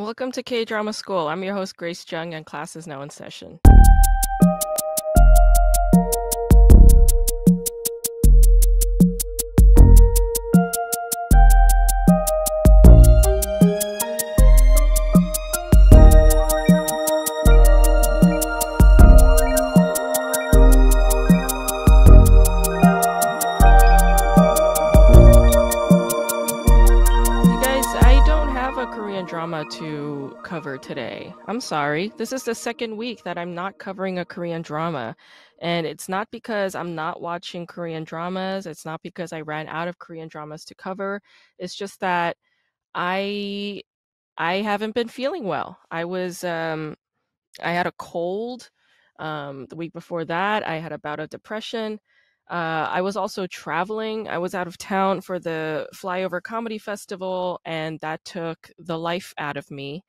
Welcome to K-Drama School. I'm your host, Grace Jung, and class is now in session. Drama to cover today. I'm sorry. This is the second week that I'm not covering a Korean drama. And it's not because I'm not watching Korean dramas. It's not because I ran out of Korean dramas to cover. It's just that I haven't been feeling well. I had a cold. The week before that, I had a bout of depression. I was also traveling. I was out of town for the Flyover Comedy Festival, and that took the life out of me.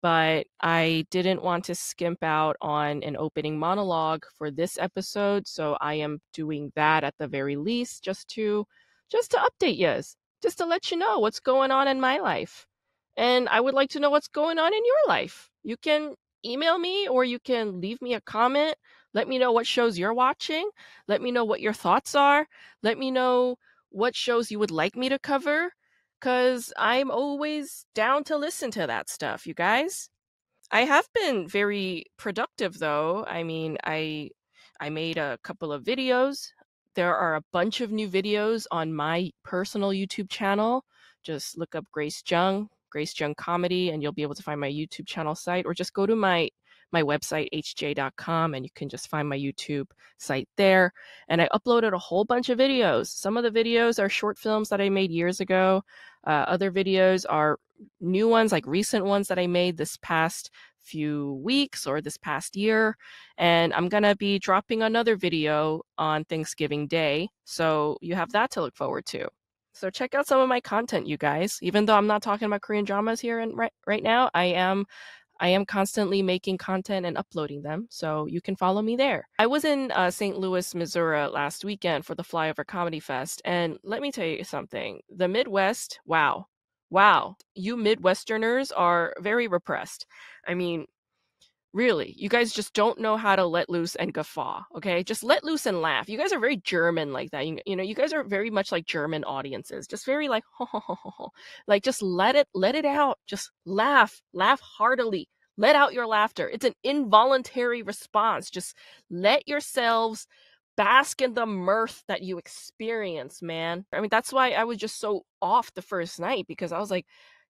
But I didn't want to skimp out on an opening monologue for this episode, so I am doing that at the very least, just to update you, just to let you know what's going on in my life. And I would like to know what's going on in your life. You can email me or you can leave me a comment. Let me know what shows you're watching. Let me know what your thoughts are. Let me know what shows you would like me to cover, because I'm always down to listen to that stuff, you guys. I have been very productive, though. I mean, I made a couple of videos. There are a bunch of new videos on my personal YouTube channel. Just look up Grace Jung Comedy, and you'll be able to find my YouTube channel site, or just go to my website, hj.com, and you can just find my YouTube site there. And I uploaded a whole bunch of videos. Some of the videos are short films that I made years ago. Other videos are new ones, like recent ones that I made this past few weeks or this past year. And I'm going to be dropping another video on Thanksgiving Day. So you have that to look forward to. So check out some of my content, you guys. Even though I'm not talking about Korean dramas here and right now, I am constantly making content and uploading them, so you can follow me there. I was in St. Louis, Missouri last weekend for the Flyover Comedy Fest, and let me tell you something. The Midwest, wow. You Midwesterners are very repressed. I mean, really, you guys just don't know how to let loose and guffaw, okay? Just let loose and laugh. You guys are very German like that. You know, you guys are very much like German audiences. Just very like, ho, ho, ho, ho, ho. Like, just let it out. Just laugh heartily. Let out your laughter. It's an involuntary response. Just let yourselves bask in the mirth that you experience, man. I mean, that's why I was just so off the first night, because I was like,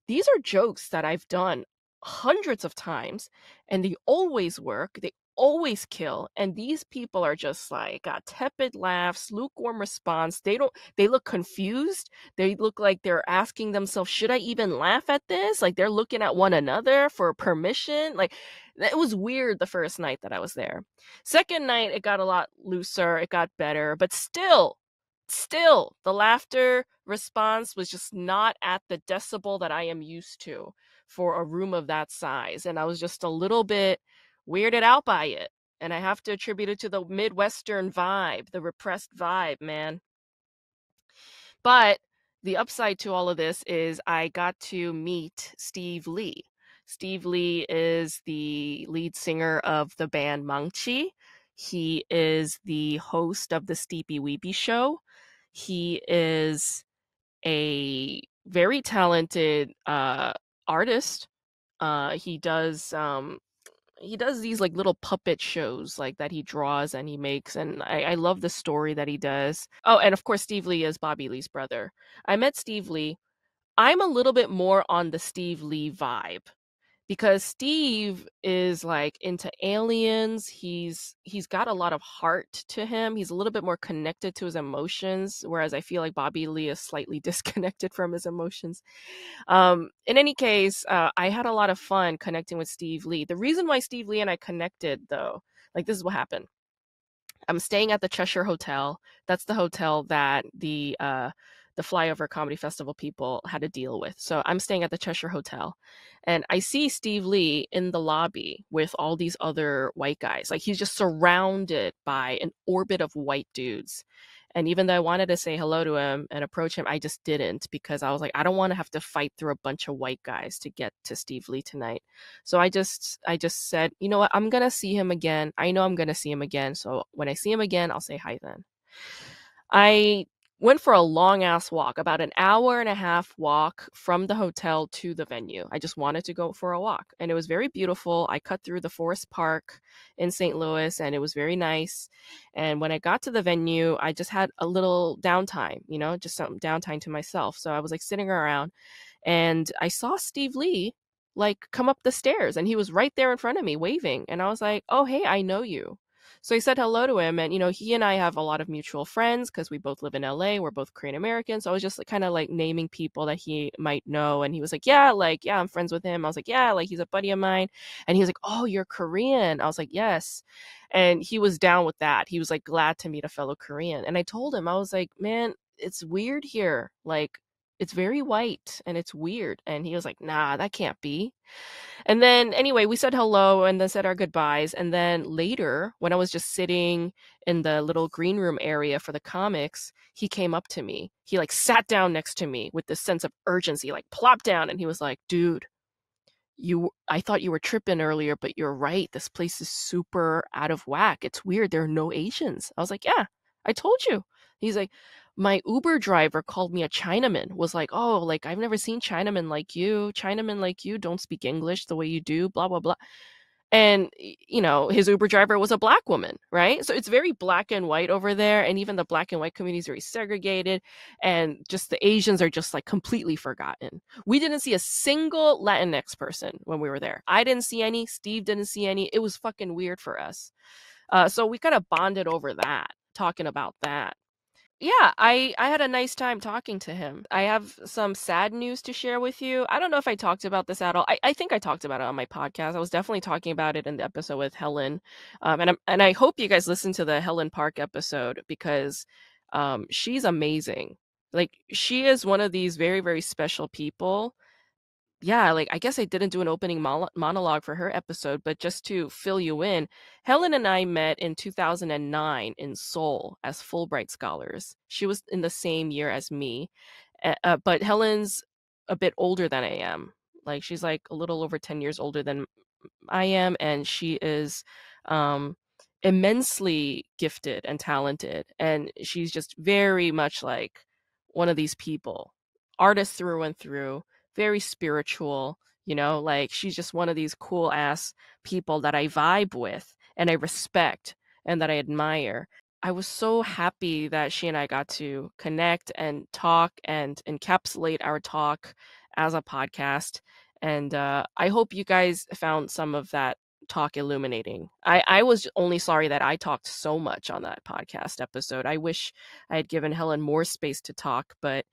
these are jokes that I've done hundreds of times, and they always work. They always kill. And these people are just like got tepid laughs, lukewarm response. They look confused. They look like they're asking themselves, should I even laugh at this? Like they're looking at one another for permission. Like it was weird the first night that I was there. Second night, it got a lot looser. It got better, but still, the laughter response was just not at the decibel that I am used to for a room of that size. And I was just a little bit weirded out by it. And I have to attribute it to the Midwestern vibe, the repressed vibe, man. But the upside to all of this is I got to meet Steve Lee. Steve Lee is the lead singer of the band Mangchi. He is the host of the Steepy Weepy Show. He is a very talented artist. He does these like little puppet shows like that he draws and he makes, and I love the story that he does. Oh, and of course Steve Lee is Bobby Lee's brother. I met Steve Lee. I'm a little bit more on the Steve Lee vibe, because Steve is like into aliens. He's got a lot of heart to him. He's a little bit more connected to his emotions, whereas I feel like Bobby Lee is slightly disconnected from his emotions. In any case, I had a lot of fun connecting with Steve Lee. The reason why Steve Lee and I connected, though, like this is what happened. I'm staying at the Cheshire Hotel. That's the hotel that the Flyover Comedy Festival people had to deal with. So I'm staying at the Cheshire Hotel, and I see Steve Lee in the lobby with all these other white guys. Like he's just surrounded by an orbit of white dudes. And even though I wanted to say hello to him and approach him, I just didn't because I was like, I don't want to have to fight through a bunch of white guys to get to Steve Lee tonight. So I just said, you know what, I'm gonna see him again. I know I'm gonna see him again. So when I see him again, I'll say hi then. I went for a long ass walk, about an hour and a half walk from the hotel to the venue. I just wanted to go for a walk, and it was very beautiful. I cut through the Forest Park in St. Louis, and it was very nice. And when I got to the venue, I just had a little downtime, just some downtime to myself. So I was like sitting around, and I saw Steve Lee like come up the stairs, and he was right there in front of me waving, and I was like, "Oh, hey, I know you." So I said hello to him, and he and I have a lot of mutual friends because we both live in LA. We're both Korean Americans. So I was just like, kind of like naming people that he might know, and he was like, "Yeah, like yeah, I'm friends with him." I was like, "Yeah, like he's a buddy of mine." And he was like, "Oh, you're Korean." I was like, "Yes." And he was down with that. He was like glad to meet a fellow Korean. And I told him, I was like, "Man, it's weird here. Like it's very white and it's weird." And he was like, "Nah, that can't be." And then anyway, we said hello and then said our goodbyes. And then later, when I was just sitting in the little green room area for the comics, he came up to me. He like sat down next to me with this sense of urgency, like plopped down, and he was like, "Dude, I thought you were tripping earlier, but you're right. This place is super out of whack. It's weird. There are no Asians." I was like, "Yeah, I told you." He's like, "My Uber driver called me a Chinaman, was like, oh, like, I've never seen Chinamen like you. Chinamen like you don't speak English the way you do, blah, blah, blah." And, his Uber driver was a black woman, right? So it's very black and white over there. And even the black and white community is very segregated. And just the Asians are just like completely forgotten. We didn't see a single Latinx person when we were there. I didn't see any. Steve didn't see any. It was fucking weird for us. So we kind of bonded over that, talking about that. Yeah, I had a nice time talking to him. I have some sad news to share with you. I don't know if I talked about this at all. I think I talked about it on my podcast. I was definitely talking about it in the episode with Helen. And I hope you guys listen to the Helen Park episode because she's amazing. Like she is one of these very, very special people. Yeah, like I guess I didn't do an opening monologue for her episode, but just to fill you in, Helen and I met in 2009 in Seoul as Fulbright scholars. She was in the same year as me, but Helen's a bit older than I am. Like she's like a little over 10 years older than I am, and she is um, immensely gifted and talented. And she's just very much like one of these people, artist through and through, very spiritual, like she's just one of these cool ass people that I vibe with and I respect and that I admire. I was so happy that she and I got to connect and talk and encapsulate our talk as a podcast. And I hope you guys found some of that talk illuminating. I was only sorry that I talked so much on that podcast episode. I wish I had given Helen more space to talk, but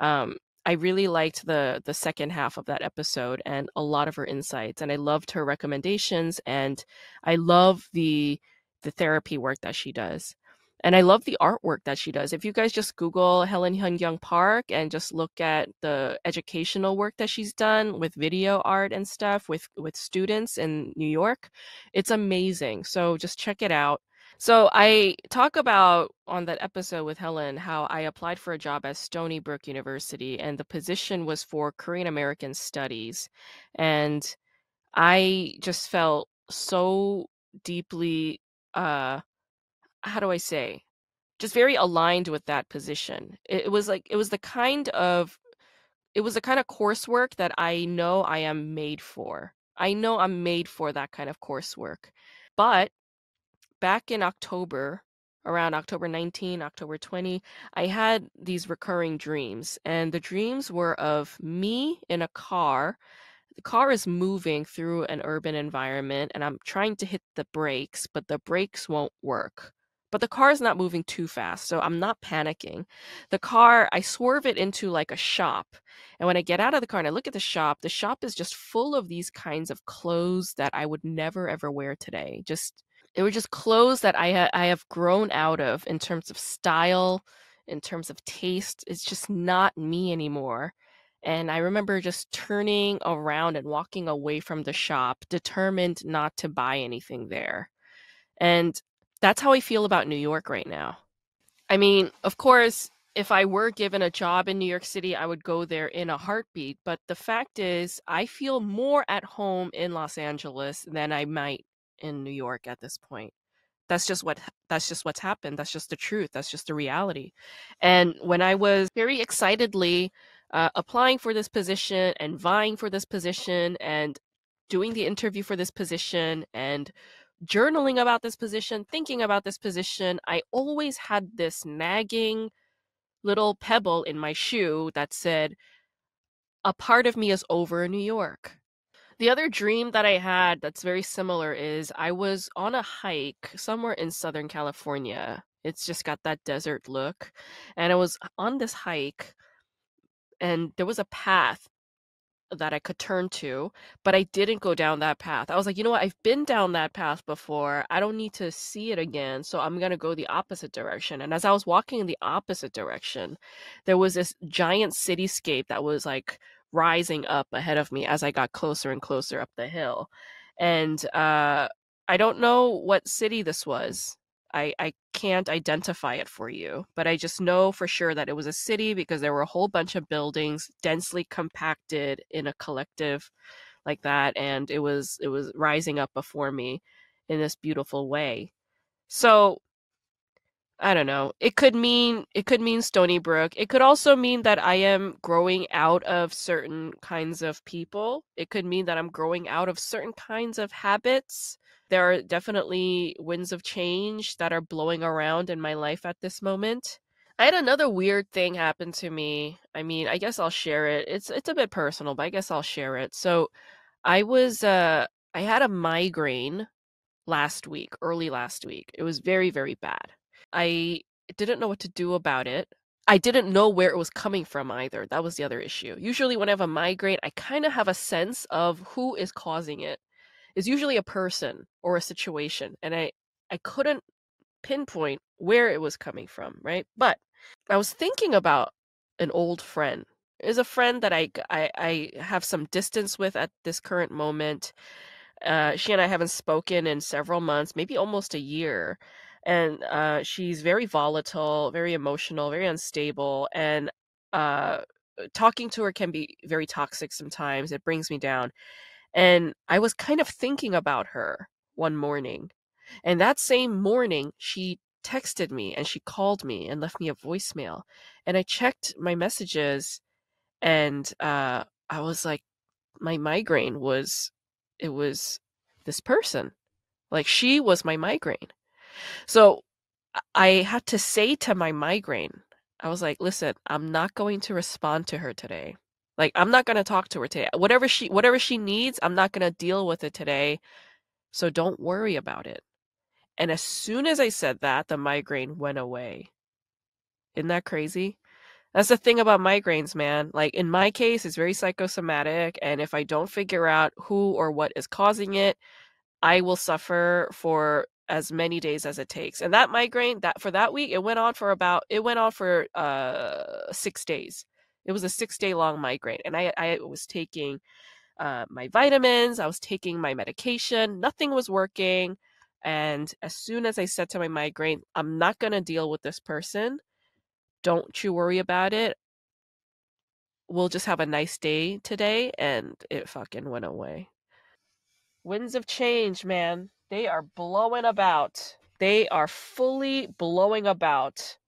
um, I really liked the second half of that episode and a lot of her insights. And I loved her recommendations, and I love the therapy work that she does. And I love the artwork that she does. If you guys just Google Helen Hyun Park and just look at the educational work that she's done with video art and stuff with students in New York, it's amazing. So just check it out. So I talk about on that episode with Helen how I applied for a job at Stony Brook University and the position was for Korean American Studies. And I just felt so deeply how do I say, just very aligned with that position. It was like it was the kind of coursework that I know I am made for. I know I'm made for that kind of coursework. But back in October, around October 19, October 20, I had these recurring dreams. And the dreams were of me in a car. The car is moving through an urban environment and I'm trying to hit the brakes, but the brakes won't work. But the car is not moving too fast, so I'm not panicking. The car, I swerve it into like a shop. And when I get out of the car and I look at the shop is just full of these kinds of clothes that I would never ever wear today. Just it were just clothes that I have grown out of in terms of style, in terms of taste. It's just not me anymore. And I remember just turning around and walking away from the shop, determined not to buy anything there. And that's how I feel about New York right now. I mean, of course, if I were given a job in New York City, I would go there in a heartbeat. But the fact is, I feel more at home in Los Angeles than I might in New York at this point. That's just what's happened. That's just the truth. That's just the reality. And when I was very excitedly applying for this position and vying for this position and doing the interview for this position and journaling about this position, thinking about this position, I always had this nagging little pebble in my shoe that said, a part of me is over New York. The other dream that I had that's very similar is I was on a hike somewhere in Southern California. It's just got that desert look. And I was on this hike, and there was a path that I could turn to, but I didn't go down that path. I was like, you know what? I've been down that path before. I don't need to see it again. So I'm going to go the opposite direction. And as I was walking in the opposite direction, there was this giant cityscape that was like rising up ahead of me as I got closer and closer up the hill. And I don't know what city this was. I can't identify it for you, but I just know for sure that it was a city because there were a whole bunch of buildings densely compacted in a collective like that, and it was rising up before me in this beautiful way. So I don't know. It could mean Stony Brook. It could also mean that I am growing out of certain kinds of people. It could mean that I'm growing out of certain kinds of habits. There are definitely winds of change that are blowing around in my life at this moment. I had another weird thing happen to me. I mean, I guess I'll share it. It's a bit personal, but I guess I'll share it. So, I was I had a migraine last week, early last week. It was very, very bad. I didn't know what to do about it. I didn't know where it was coming from either. That was the other issue. Usually when I have a migraine, I kind of have a sense of who is causing it. It's usually a person or a situation, and I couldn't pinpoint where it was coming from, right? But I was thinking about an old friend. Is a friend that I have some distance with at this current moment. She and I haven't spoken in several months, maybe almost a year. And she's very volatile, very emotional, very unstable. And uh, talking to her can be very toxic sometimes. It brings me down. And I was kind of thinking about her one morning. And that same morning, she texted me and she called me and left me a voicemail. And I checked my messages, and I was like, my migraine was, it was this person. Like, she was my migraine. So I had to say to my migraine, I was like, listen, I'm not going to respond to her today. Like, I'm not going to talk to her today. Whatever she needs, I'm not going to deal with it today. So don't worry about it. And as soon as I said that, the migraine went away. Isn't that crazy? That's the thing about migraines, man. Like, in my case, it's very psychosomatic, and if I don't figure out who or what is causing it, I will suffer for as many days as it takes. And that migraine, that for that week, it went on for 6 days. It was a 6 day long migraine, and I was taking my vitamins, I was taking my medication, nothing was working. And as soon as I said to my migraine, I'm not going to deal with this person, don't you worry about it. We'll just have a nice day today. And it fucking went away. Winds of change, man. They are blowing about. They are fully blowing about.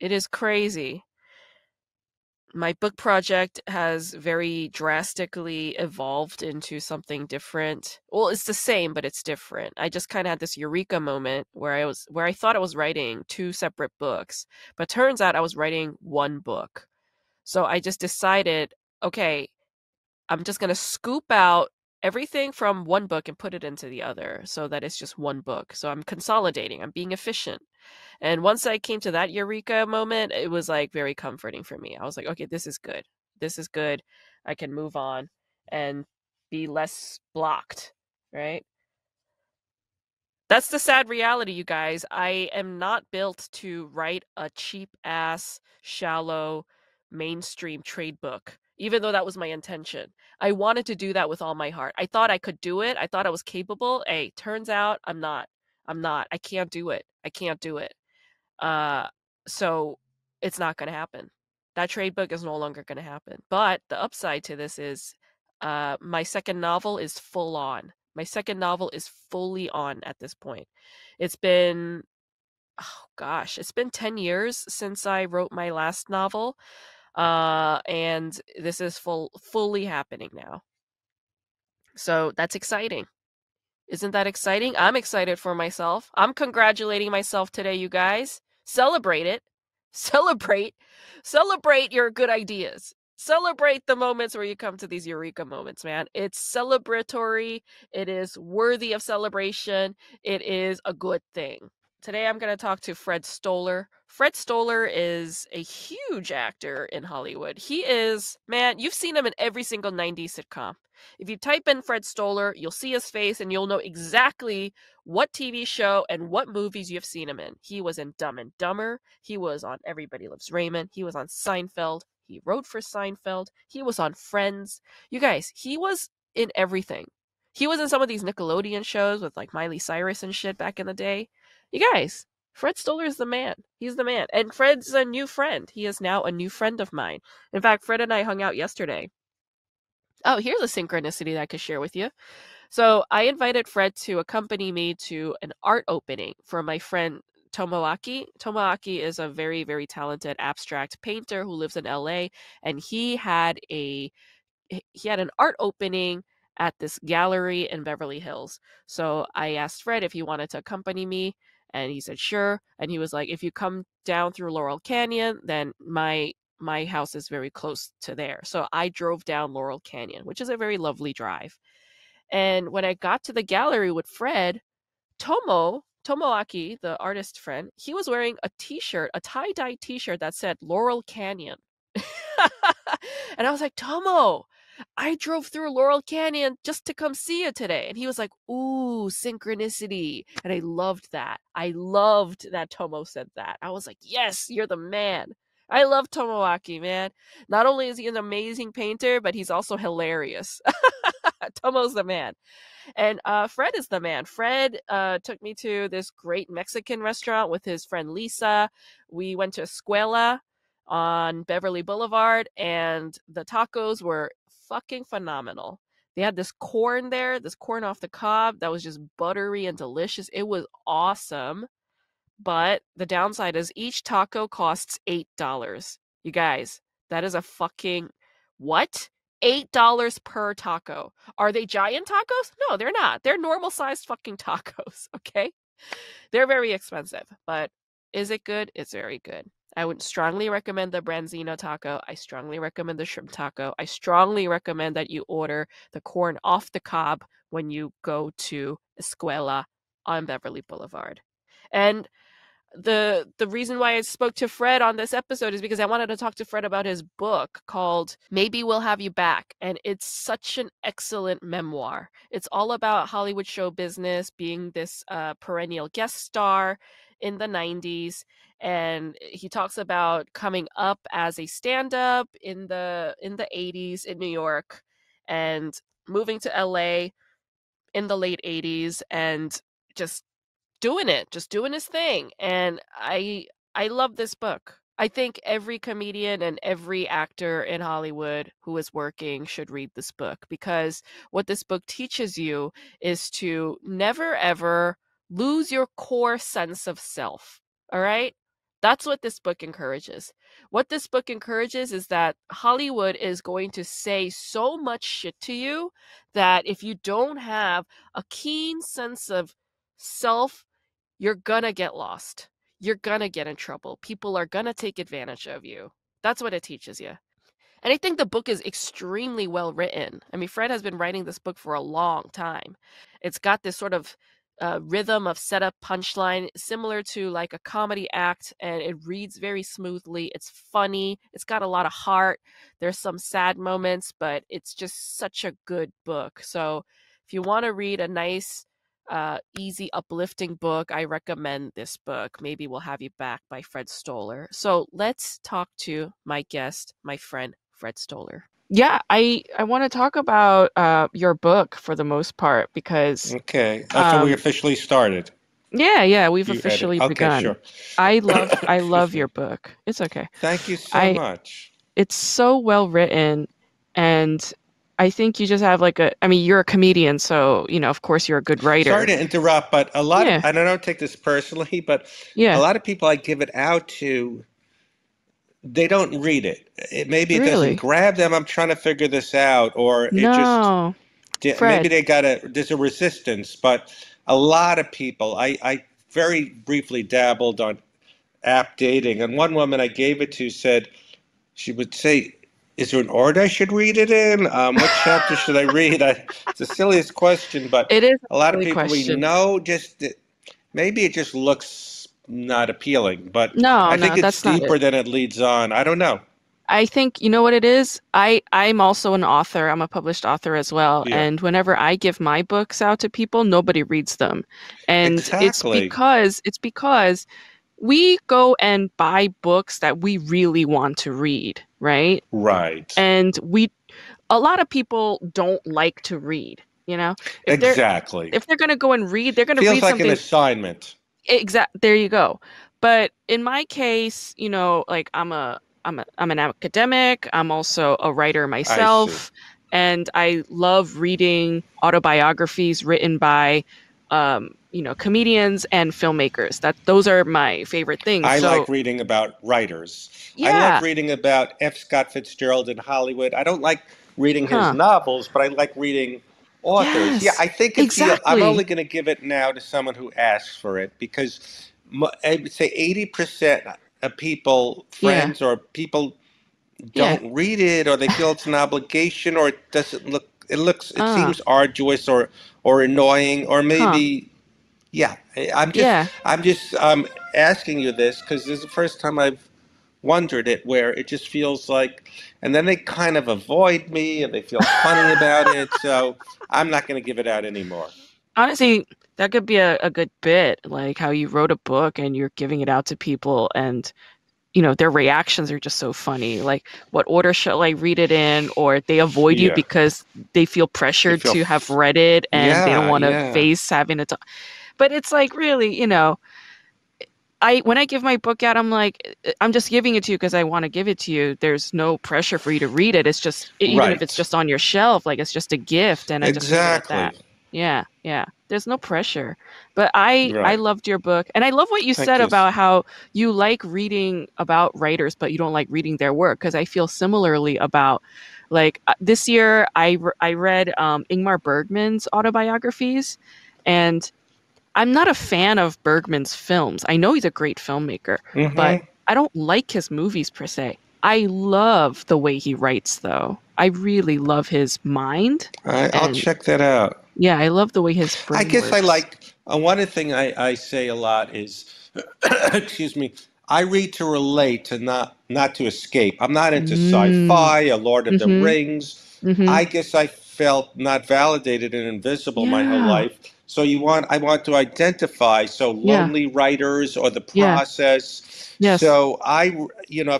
It is crazy. My book project has very drastically evolved into something different. Well, it's the same, but it's different. I just kind of had this eureka moment where I thought I was writing two separate books, but turns out I was writing one book. So I just decided, okay, I'm just going to scoop out everything from one book and put it into the other so that it's just one book. So I'm consolidating, I'm being efficient. And once I came to that eureka moment, it was like very comforting for me. I was like, okay, this is good. This is good. I can move on and be less blocked, right? That's the sad reality, you guys. I am not built to write a cheap ass, shallow, mainstream trade book, even though that was my intention. I wanted to do that with all my heart. I thought I could do it. I thought I was capable. Hey, turns out I'm not. I'm not. I can't do it. I can't do it. Uh, So it's not going to happen. That trade book is no longer going to happen. But the upside to this is my second novel is full on. My second novel is fully on at this point. It's been, oh gosh, it's been 10 years since I wrote my last novel. And this is fully happening now. So that's exciting. Isn't that exciting? I'm excited for myself. I'm congratulating myself today, you guys. Celebrate it. Celebrate. Celebrate your good ideas. Celebrate the moments where you come to these eureka moments, man. It's celebratory. It is worthy of celebration. It is a good thing. Today I'm going to talk to Fred Stoller. Fred Stoller is a huge actor in Hollywood. He is, man, you've seen him in every single 90s sitcom. If you type in Fred Stoller, you'll see his face and you'll know exactly what TV show and what movies you've seen him in. He was in Dumb and Dumber. He was on Everybody Loves Raymond. He was on Seinfeld. He wrote for Seinfeld. He was on Friends. You guys, he was in everything. He was in some of these Nickelodeon shows with like Miley Cyrus and shit back in the day. You guys, Fred Stoller is the man. He's the man. And Fred's a new friend. He is now a new friend of mine. In fact, Fred and I hung out yesterday. Oh, here's a synchronicity that I could share with you. So I invited Fred to accompany me to an art opening for my friend Tomoaki. Tomoaki is a very, very talented abstract painter who lives in LA, and he had an art opening at this gallery in Beverly Hills. So I asked Fred if he wanted to accompany me, and he said sure. And he was like, if you come down through Laurel Canyon, then my house is very close to there. So I drove down Laurel Canyon, which is a very lovely drive. And when I got to the gallery with Fred, Tomoaki, the artist friend, he was wearing a t-shirt, a tie-dye t-shirt that said Laurel Canyon. And I was like, Tomo, I drove through Laurel Canyon just to come see you today. And he was like, ooh, synchronicity. And I loved that. I loved that Tomo said that. I was like, yes, you're the man. I love Tomoaki, man. Not only is he an amazing painter, but he's also hilarious. Tomo's the man. And Fred is the man. Fred took me to this great Mexican restaurant with his friend Lisa. We went to Escuela on Beverly Boulevard, and the tacos were fucking phenomenal. They had this corn there, this corn off the cob that was just buttery and delicious. It was awesome. But the downside is each taco costs $8. You guys, that is a fucking what? $8 per taco. Are they giant tacos? No, they're not. They're normal sized fucking tacos, okay? They're very expensive, but is it good? It's very good. I would strongly recommend the branzino taco. I strongly recommend the shrimp taco. I strongly recommend that you order the corn off the cob when you go to Escuela on Beverly Boulevard. And the reason why I spoke to Fred on this episode is because I wanted to talk to Fred about his book called Maybe We'll Have You Back. And it's such an excellent memoir. It's all about Hollywood show business, being this perennial guest star in the 90s. And he talks about coming up as a stand-up in the 80s in New York and moving to LA in the late 80s and just doing it, just doing his thing. And I love this book. I think every comedian and every actor in Hollywood who is working should read this book, because what this book teaches you is to never ever lose your core sense of self. All right? That's what this book encourages. What this book encourages is that Hollywood is going to say so much shit to you that if you don't have a keen sense of self, you're gonna get lost. You're gonna get in trouble. People are gonna take advantage of you. That's what it teaches you. And I think the book is extremely well written. I mean, Fred has been writing this book for a long time. It's got this sort of rhythm of setup punchline, similar to like a comedy act, and it reads very smoothly. It's funny. It's got a lot of heart. There's some sad moments, but it's just such a good book. So if you want to read a nice, easy, uplifting book, I recommend this book. Maybe We'll Have You Back by Fred Stoller. So let's talk to my guest, my friend, Fred Stoller. Yeah, I want to talk about your book for the most part because Okay, that's when we officially started. Yeah, yeah, we've You read it. officially Okay, begun. sure. I Excuse love me. your book. It's okay. Thank you so I much. It's so well written, and I think you just have like a, I mean, you're a comedian, so, of course you're a good Sorry writer. to interrupt, but a lot of, Yeah, and I don't take this personally, but a yeah, lot of people I give it out to, they don't read it. Maybe it doesn't really. grab them. I'm trying to figure this out, or it just, No, maybe Fred. there's a resistance, but a lot of people, I very briefly dabbled on app dating, and one woman I gave it to said, she would say, "Is there an order I should read it in? What chapter should I read?" It's the silliest question, but It is a a lot of silly people we question. know just maybe it just looks not appealing, but No, I think no, it's that's not it. deeper than it leads on. I don't know. I think you know what it is? I'm also an author. I'm a published author as well. Yeah, And whenever I give my books out to people, nobody reads them. And exactly. it's because we go and buy books that we really want to read, right? Right. And a lot of people don't like to read, you know? If they're Exactly. if they're going to go and read, they're going to Feels read like an something. assignment. There you go. But in my case, like I'm an academic. I'm also a writer I see. myself, and I love reading autobiographies written by comedians and filmmakers. Those are my favorite things. I So, like reading about writers. I love yeah. reading about F. Scott Fitzgerald in Hollywood. I don't like reading his Huh. novels, but I like reading authors. Yeah, Yes. I think I'm only Exactly. going to give it now to someone who asks for it because I would say 80% of people, Yeah. friends or people Yeah. don't read it or they feel it's an obligation or it doesn't look, it Uh, seems arduous or annoying or huh. maybe yeah, Yeah. I'm just asking you this because this is the first time I've wondered it, where it just feels like, and then they kind of avoid me and they feel funny about it. So I'm not going to give it out anymore. Honestly, that could be a good bit, like how you wrote a book and you're giving it out to people and their reactions are just so funny. Like, what order shall I read it in? Or they avoid you Yeah, because they feel they pressured feel, to have read it and they don't yeah, want to yeah, face having it. But it's like, really, I when I give my book out, I'm like, I'm just giving it to you because I want to give it to you. There's no pressure for you to read it. It's just, even if it's right, just on your shelf, like it's just a gift, and I just leave it at that. exactly, Yeah, yeah. There's no pressure. But I right. loved your book, and I love what you Thank said you. about how you like reading about writers, but you don't like reading their work. Because I feel similarly about, like, this year I read Ingmar Bergman's autobiographies, and I'm not a fan of Bergman's films. I know he's a great filmmaker, but Hmm. I don't like his movies per se. I love the way he writes, though. I really love his mind. I'll And check that out. yeah, I love the way his I brain guess I works. like one thing I say a lot is, excuse me, I read to relate to not to escape. I'm not into Mm. sci-fi, a Lord of the Mm-hmm. Rings. Mm-hmm. I guess I felt not validated and invisible my whole Yeah. life. So I want to identify. So Yeah. lonely writers or the Yeah. process. Yes. So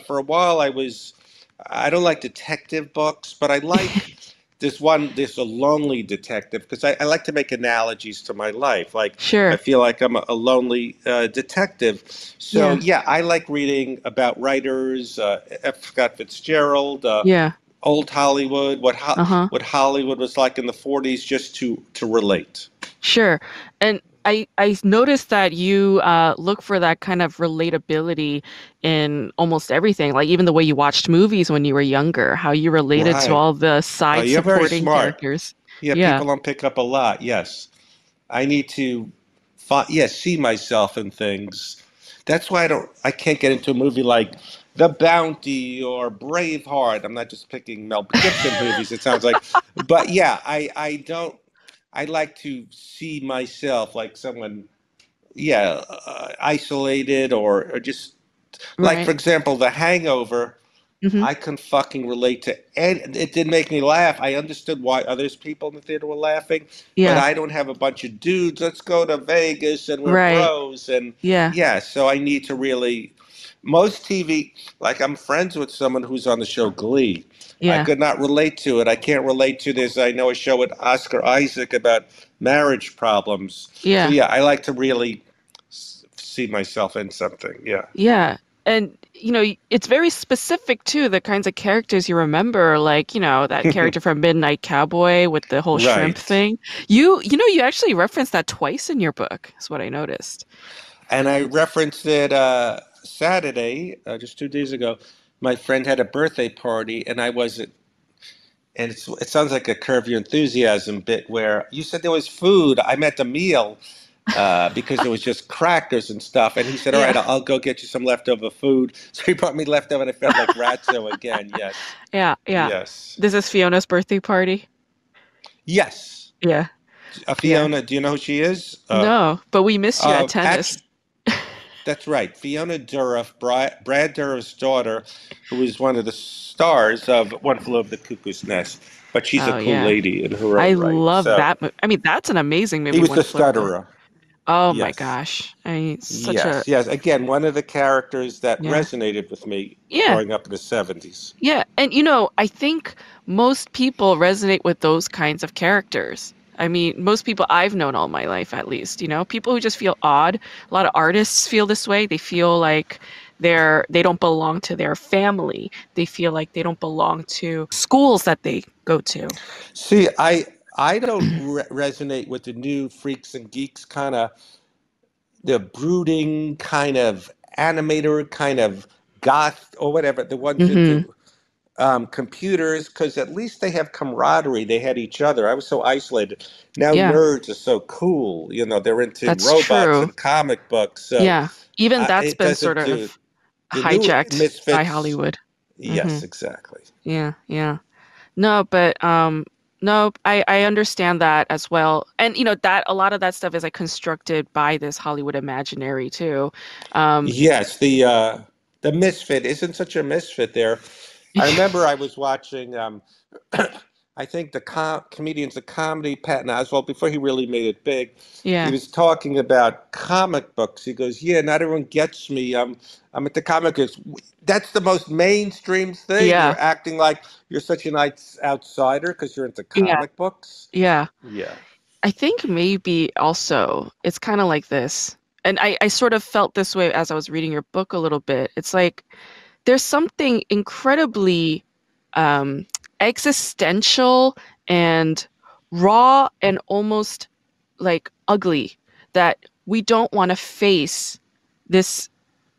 for a while I don't like detective books, but I like there's a lonely detective because I like to make analogies to my life. Like I Sure. feel like I'm a lonely detective. So Yeah. yeah, I like reading about writers, F. Scott Fitzgerald, Yeah. old Hollywood, Uh-huh. what Hollywood was like in the 40s, just to relate. Sure. And I noticed that you look for that kind of relatability in almost everything, like even the way you watched movies when you were younger, how you related to Right. all the side You're very supporting smart. characters. Yeah, Yeah. people don't pick up a lot. Yes. I need to see myself in things. That's why I can't get into a movie like The Bounty or Braveheart. I'm not just picking Mel Gibson movies, it sounds like. But yeah, I don't, I like to see myself like someone, yeah, isolated or just, like, for Right. example, The Hangover. Hmm. I can fucking relate to, and it did make me laugh. I understood why others people in the theater were laughing, but Yeah. I don't have a bunch of dudes. Let's go to Vegas and we're Right. bros, and Yeah. yeah. So I need to really, most TV, like I'm friends with someone who's on the show Glee. I Yeah. could not relate to it. I can't relate to this. I know a show with Oscar Isaac about marriage problems. So Yeah. yeah, I like to really. see myself in something. Yeah. Yeah. And it's very specific too, the kinds of characters you remember, like, that character from Midnight Cowboy with the whole shrimp Right. thing. You actually referenced that twice in your book, is what I noticed. And I referenced it Saturday, just 2 days ago. My friend had a birthday party, and I wasn't. And it sounds like a Curb Your Enthusiasm bit where you said there was food. I meant a meal because there was just crackers and stuff. And he said, "All right, Yeah. I'll go get you some leftover food." So he brought me leftover, and I felt like Ratso again. Yes, Yeah, yeah. yes, This is Fiona's birthday party. yes. Yeah, yeah. Fiona, do you know who she is? No, but we missed you at tennis. Actually, that's right. Fiona Dourif, Brad Dourif's daughter, who is one of the stars of One Flew Over the Cuckoo's Nest. But she's a Oh cool yeah. lady in her I own right. love So that. I mean, that's an amazing he movie, was One the Flew Over. stutterer. Oh my Yes. gosh. I mean, such a Yes, yes. Again, one of the characters that yeah. resonated with me Yeah. growing up in the 70s. Yeah. And I think most people resonate with those kinds of characters. I mean, most people I've known all my life, at least, people who just feel odd. A lot of artists feel this way. They feel like they don't belong to their family. They feel like they don't belong to schools that they go to. See, I don't resonate with the new freaks and geeks kind of the brooding kind of animator kind of goth or whatever, the ones Hmm. into computers, because at least they have camaraderie. They had each other. I was so isolated. Now Yeah, nerds are so cool. They're into that's robots true. and comic books. So Yeah. Even that's it been sort doesn't do of the new hijacked by Misfits. Hollywood. Hmm. Yes, exactly. Yeah, yeah. No, but no, I understand that as well. And that a lot of that stuff is like constructed by this Hollywood imaginary too. Um Yes, the misfit isn't such a misfit there. I remember I was watching I think the comedian's a comedy, Patton Oswalt, before he really made it big. He yeah. was talking about comic books. He goes, "Yeah, not everyone gets me. I'm at the comic books. That's the most mainstream thing. Yeah. You're acting like you're such an outsider because you're into Yeah. comic books." Yeah. Yeah. I think maybe also it's kind of like this. And I sort of felt this way as I was reading your book a little bit. It's like there's something incredibly um, existential and raw and almost like ugly that we don't want to face this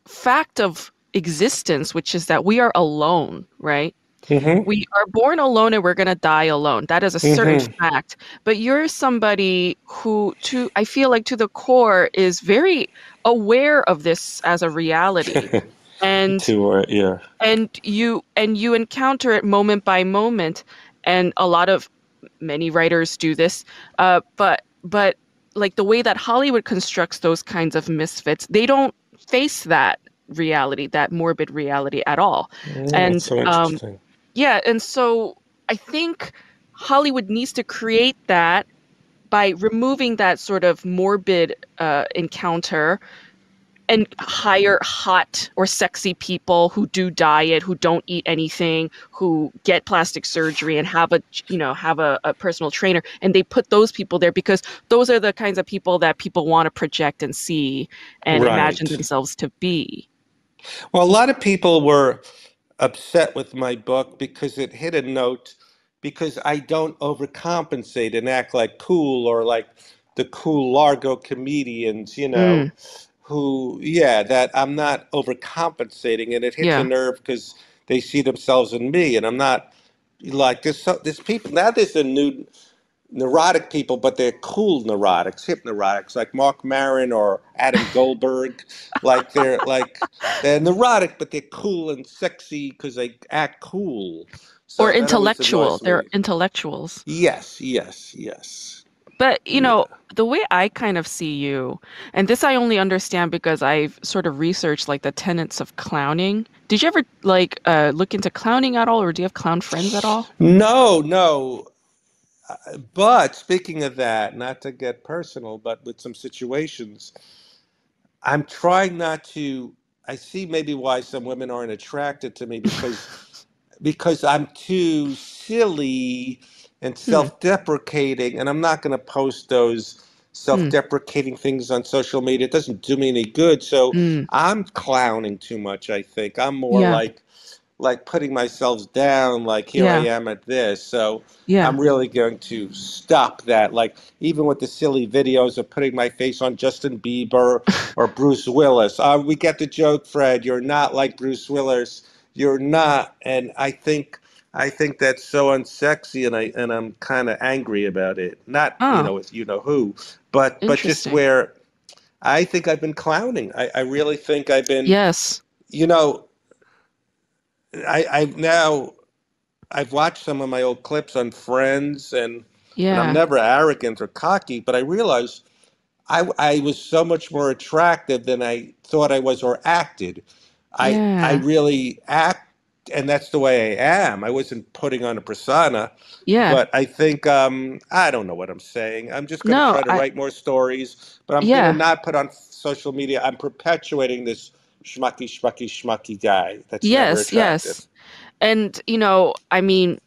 fact of existence, which is that we are alone, right? Mm-hmm. We are born alone and we're going to die alone. That is a certain Mm-hmm. fact. But you're somebody who, I feel like to the core, is very aware of this as a reality. And Yeah. you encounter it moment by moment, and many writers do this, but like the way that Hollywood constructs those kinds of misfits, they don't face that reality, that morbid reality at all. Yeah, that's And so interesting. yeah, and so I think Hollywood needs to create that by removing that sort of morbid encounter and hire hot or sexy people who do diet, who don't eat anything, who get plastic surgery and have a personal trainer, and they put those people there because those are the kinds of people that people want to project and see and imagine Right. themselves to be. Well, a lot of people were upset with my book because it hit a note because I don't overcompensate and act like cool or like the cool Largo comedians, Mm, yeah, that I'm not overcompensating and it hits a yeah. nerve because they see themselves in me and I'm not like there's people now there's a new neurotic people, but they're cool neurotics, hip neurotics, like Mark Maron or Adam Goldberg. They're neurotic, but they're cool and sexy because they act cool. Or So that always intellectual. annoys They're me. intellectuals. Yes, yes, yes. But, Yeah. the way I kind of see you, and this I only understand because I've sort of researched like the tenets of clowning. Did you ever like look into clowning at all, or do you have clown friends at all? No, no. But speaking of that, not to get personal, but with some situations, I'm trying not to. I see maybe why some women aren't attracted to me because I'm too silly and Hmm. self-deprecating, and I'm not going to post those. Mm. self-deprecating things on social media. It doesn't do me any good. So Mm. I'm clowning too much, I think. I'm more Yeah. like putting myself down, like here I Yeah. am at this. So Yeah. I'm really going to stop that. Like even with the silly videos of putting my face on Justin Bieber or Bruce Willis. We get the joke, Fred. You're not like Bruce Willis. You're not. And I think that's so unsexy, and I'm kind of angry about it. Not Oh, with you know who, but just interesting. where I think I've been clowning. I really think I've been. Yes. You know, I've now I've watched some of my old clips on Friends, and I'm Yeah. never arrogant or cocky, but I realized I was so much more attractive than I thought I was or acted. I Yeah. really act, and that's the way I am. I wasn't putting on a persona, Yeah. but I think I don't know what I'm saying. I'm just going to No, try to write more stories, but I'm going to yeah. not put on social media. I'm perpetuating this schmucky guy that's never Yes, attractive. yes. And, I mean,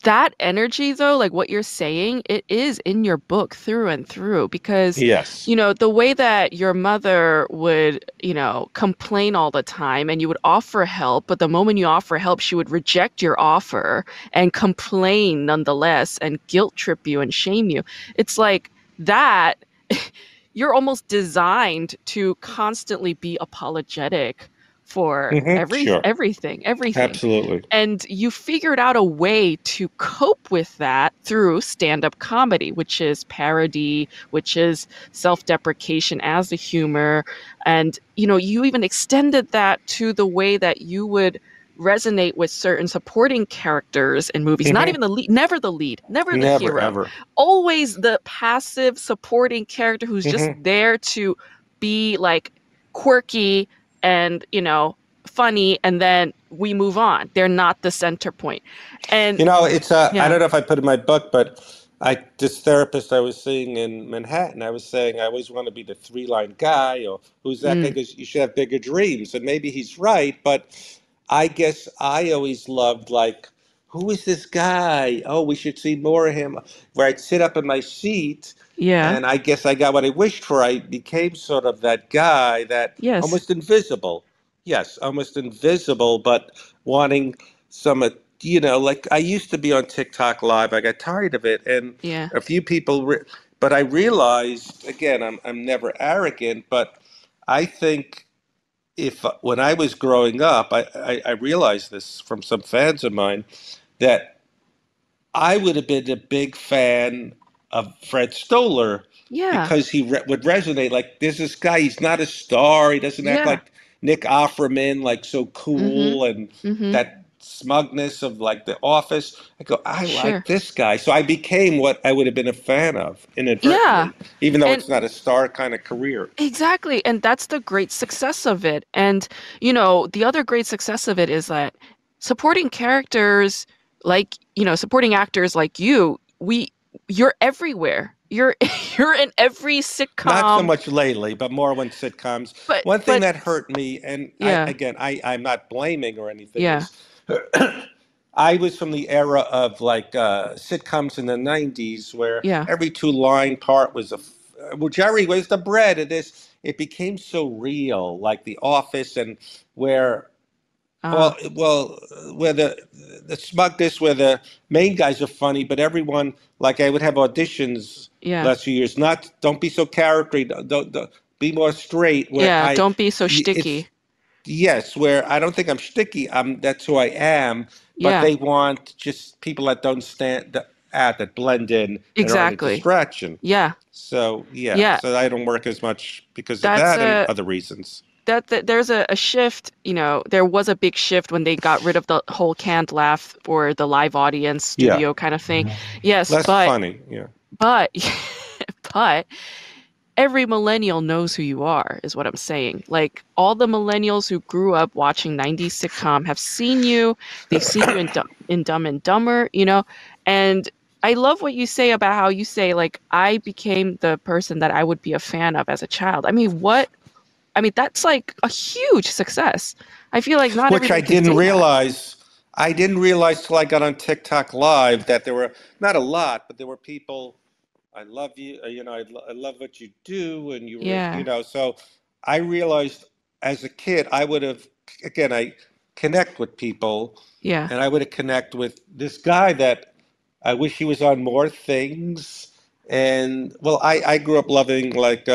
that energy though, like what you're saying, it is in your book through and through because, Yes. the way that your mother would, complain all the time and you would offer help, but the moment you offer help, she would reject your offer and complain nonetheless and guilt trip you and shame you. It's like that you're almost designed to constantly be apologetic for Sure. everything. Absolutely. And you figured out a way to cope with that through stand-up comedy, which is parody, which is self-deprecation as the humor. And, you even extended that to the way that you would resonate with certain supporting characters in movies. Not Hmm. even the lead, never the Never, hero. ever. Always the passive supporting character who's just Hmm. there to be like quirky and, funny, and then we move on. They're not the center point. And It's I yeah. don't know if I put in my book, but this therapist I was seeing in Manhattan, I was saying I always want to be the three-line guy, or who's that guy? Mm, Because you should have bigger dreams, and maybe he's right, but I guess I always loved like, who is this guy? Oh, we should see more of him. Where I'd sit up in my seat, yeah. and I guess I got what I wished for. I became sort of that guy that Yes. almost invisible. Yes, almost invisible, but wanting some, like I used to be on TikTok live. I got tired of it, and Yeah. a few people, but I realized again, I'm never arrogant, but I think if when I was growing up, I realized this from some fans of mine that I would have been a big fan of Fred Stoller Yeah. because he would resonate. Like, there's this guy, he's not a star. He doesn't act Yeah. like Nick Offerman, like so Mm-hmm. cool and Mm-hmm. that smugness of like The Office. I go, I Sure. like this guy. So I became what I would have been a fan of Yeah. inadvertently, even though And it's not a star kind of career. exactly. And that's the great success of it. And, the other great success of it is that supporting characters supporting actors like you're everywhere. You're you're in every Not so sitcom, much lately, but more when sitcoms. but One thing but that hurt me, and yeah. I'm not blaming or anything, Yeah. is I was from the era of like sitcoms in the '90s where Yeah. every two-line part was well, Jerry, where's the bread? And this, it became so real, like The Office, and where Uh, where the smugness, where the main guys are funny, but everyone, like I would have auditions yeah. last few years. Not don't be so charactery, don't be more straight. Where Yeah, don't be so it's sticky. yes, where I don't think I'm sticky. That's who I am. But Yeah, they want just people that don't stand that blend in and aren't a exactly. distraction. Yeah. So yeah, Yeah. so I don't work as much because of That's that and a other reasons. there's a shift, there was a big shift when they got rid of the whole canned laugh or the live audience Yeah, studio kind of thing. Yes, less funny. Yeah. but but every millennial knows who you are, is what I'm saying. Like all the millennials who grew up watching 90s sitcom have seen you. They've seen you in Dumb and Dumber, and I love what you say about how you say like I became the person that I would be a fan of as a child. I mean, that's like a huge success. I feel like not Which I everybody can didn't say that. realize. I didn't realize till I got on TikTok Live that there were not a lot, but there were people I love you. I love what you do, and you were, Yeah. So I realized as a kid, I would have, again, I connect with people, Yeah. and I would have connect with this guy that I wish he was on more things. And well, I grew up loving like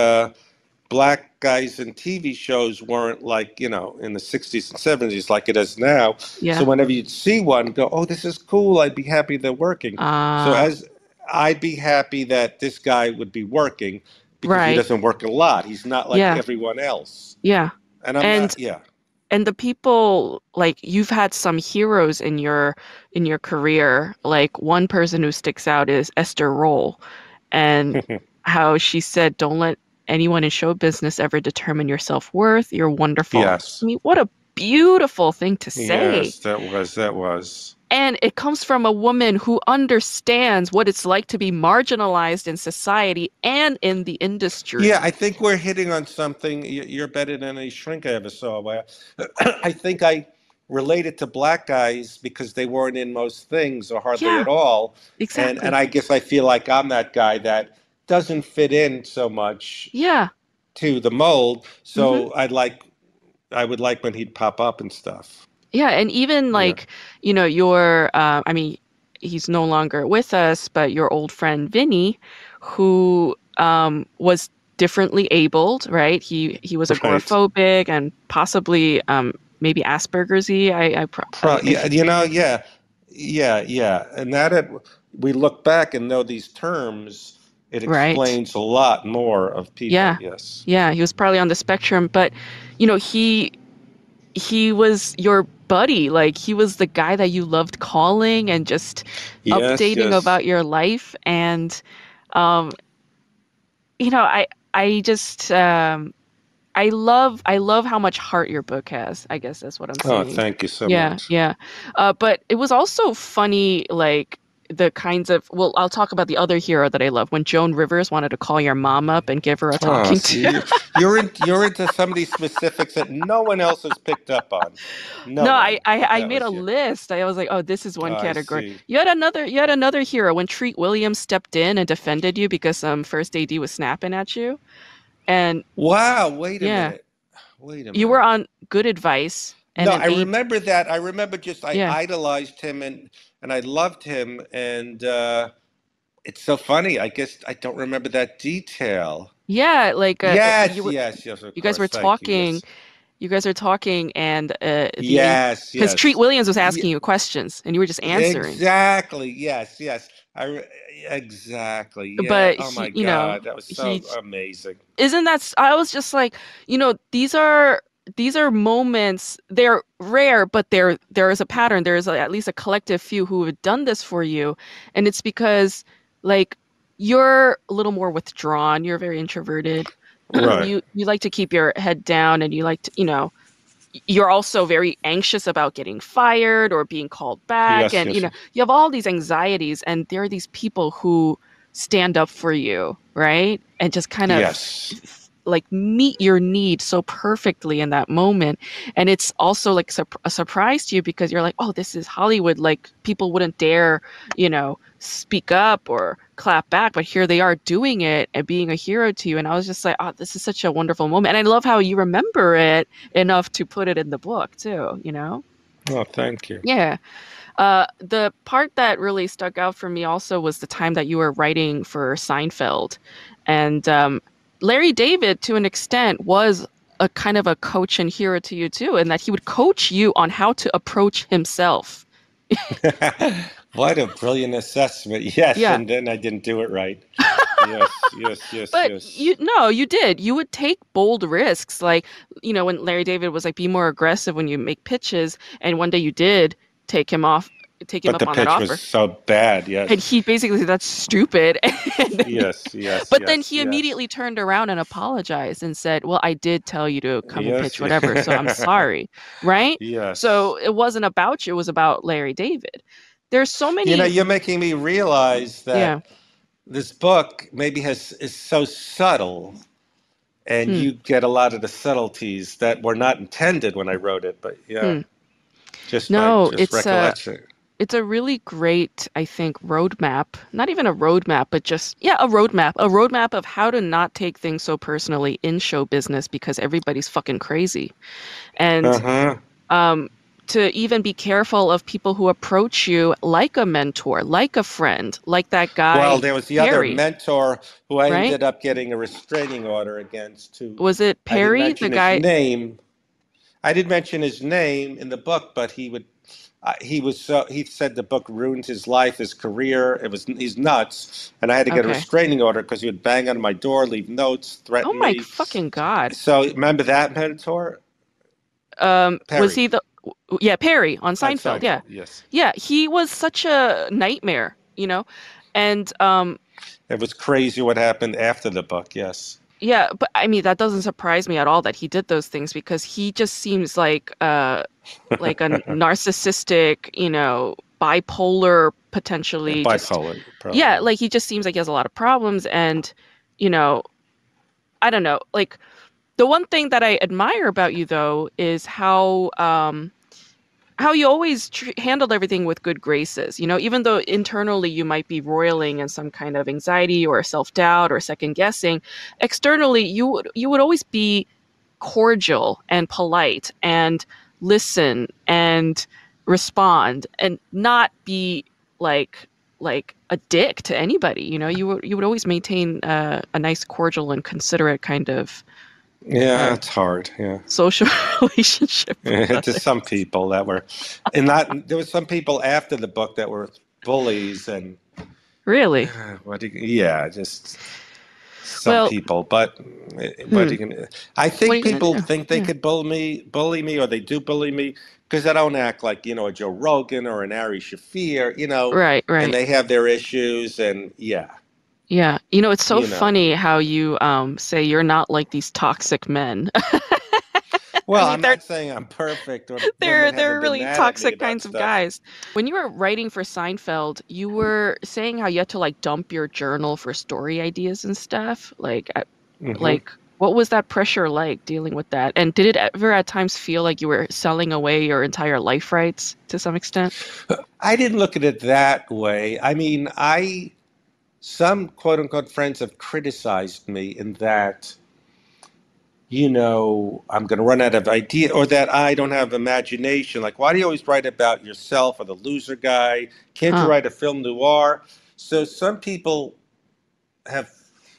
black guys in TV shows weren't like, in the 60s and 70s like it is now. So Yeah. whenever you'd see one, go, oh, this is cool. I'd be happy they're working. So Uh, as I'd be happy that this guy would be working because he right. doesn't work a lot. He's not like Yeah. everyone else. Yeah. And I'm And not, yeah. and the people like you've had some heroes in your career. Like one person who sticks out is Esther Roll, and how she said, "Don't let anyone in show business ever determine your self-worth. You're wonderful." I Yes. mean, what a beautiful thing to say. Yes, that was. And it comes from a woman who understands what it's like to be marginalized in society and in the Yeah, industry. I think we're hitting on something. You're better than any shrink I ever saw. I think I related to black guys because they weren't in most things or hardly Yeah, at all, and exactly. I guess I feel like I'm that guy that doesn't fit in so much Yeah. to the mold. Hmm. So I would like when he'd pop up and stuff. Yeah, and even Yeah, like, your I mean, he's no longer with us, but your old friend Vinny, who was differently abled, right? He was right. agoraphobic and possibly maybe Asperger's-y. I Yeah, yeah, yeah, and we look back and know these terms, it right. explains a lot more of people. Yeah. Yes, Yeah, he was probably on the spectrum, but he was your buddy. Like he was the guy that you loved calling and just yes, updating yes. about your life. And um, I just I love how much heart your book has. I guess that's what I'm Oh, saying. thank you so Yeah, much. yeah. But it was also funny, like the kinds of well, I'll talk about the other hero that I love when Joan Rivers wanted to call your mom up and give her a Oh, talking see, to. you're into some of these specifics that no one else has picked up on. No No, one, but I that made a was you. list. I was like, oh, this is one Oh, I category. see. You had another hero when Treat Williams stepped in and defended you because some first AD was snapping at you. And Wow, wait a yeah, minute. Wait a you were minute. on good advice and No, an I AD. remember that. I remember just I Yeah. idolized him and I loved him and it's so funny. I guess I don't remember that detail. Yeah, like Yes, yes, yes, of you guys were course. Thank you. talking, Yes. and the AD Yes, because Treat yes. Williams was Yeah, asking you questions and you were just answering. exactly. Yes, yes. Exactly. Yeah. But Oh my he, God, that was so he amazing. isn't that I was just like, these are moments, they're rare, but there is a pattern. There is at least a collective few who have done this for you, and it's because like you're a little more withdrawn, you're very introverted. Right. You like to keep your head down, and you like to, you're also very anxious about getting fired or being called back, Yes, and yes, yes. you have all these anxieties, and there are these people who stand up for you, right? And just kind of Yes. like meet your need so perfectly in that moment. And it's also like a surprise to you because you're like, oh, this is Hollywood. Like people wouldn't dare, speak up or clap back, but here they are doing it and being a hero to you. And I was just like, oh, this is such a wonderful moment. And I love how you remember it enough to put it in the book too, you know? Oh, thank you. Yeah. The part that really stuck out for me also was the time that you were writing for Seinfeld. And Larry David, to an extent, was a kind of a coach and hero to you too, in that he would coach you on how to approach himself. What a brilliant assessment. Yes, Yeah. and then I didn't do it right. Yes, yes, yes, But yes. you did. You would take bold risks. Like, when Larry David was like, be more aggressive when you make pitches. And one day you did take him off, take him But the up on that pitch was offer. so bad. And Yes, he basically said, that's stupid. And then yes, yes, but then yes, he yes, immediately turned around and apologized and said, well, I did tell you to come and yes, pitch whatever, so I'm sorry. Right? So yes. it wasn't about you, it was about Larry David. There's so many, You're making me realize yeah. that this book maybe is so subtle, and Hmm. you get a lot of the subtleties that were not intended when I wrote it. But yeah, Hmm. just by No, just it's recollection. it's a really great, I think, roadmap. Not even a roadmap, but just, yeah, a roadmap of how to not take things so personally in show business because everybody's fucking crazy. And Uh-huh. um, to even be careful of people who approach you like a mentor, like a friend, like that Well, guy, there was the other Perry, mentor who I right? ended up getting a restraining order against, who Was it I didn't Perry, the mention his guy? name. I didn't mention his name in the book, but he was so, he said the book ruined his life, his career. He's nuts, and I had to get a Okay. restraining order because he would bang on my door, leave notes, Oh threaten my me. fucking God. So remember that mentor, Was Perry, he yeah, Perry on on Seinfeld. Yeah. Seinfeld. Yes, Yeah, he was such a nightmare, you know? And it was crazy what happened after the book. Yes, yeah, but I mean that doesn't surprise me at all that he did those things because he just seems like a narcissistic, bipolar potentially just bipolar, yeah, probably. like he just seems like he has a lot of problems and you know, I don't know. Like the one thing that I admire about you though is how you always handled everything with good graces, even though internally you might be roiling in some kind of anxiety or self-doubt or second guessing, externally you would always be cordial and polite and listen and respond and not be like a dick to anybody. You would always maintain a nice cordial and considerate kind of Yeah, uh, it's hard. Yeah. social relationship with To others. some people that were, and not there was some people after the book that were bullies and Really? yeah, just some Well, people. But hmm, I what are think you gonna people do? think they Yeah. could bully me, or they do bully me because I don't act like a Joe Rogan or an Ari Shafir, Right, and right. they have their issues, and yeah, Yeah. It's so you know. funny how you say you're not like these toxic men. I Well, mean, I'm not saying I'm perfect, or they're women they're haven't been really mad at me toxic about kinds of stuff. guys. When you were writing for Seinfeld, you were saying how you had to like dump your journal for story ideas and stuff. Hmm. Like what was that pressure like dealing with that? And did it ever at times feel like you were selling away your entire life rights to some extent? I didn't look at it that way. I mean, some quote unquote friends have criticized me in that, I'm going to run out of idea, or that I don't have imagination. Like, why do you always write about yourself or the loser guy? Can't you Huh. write a film noir? So some people have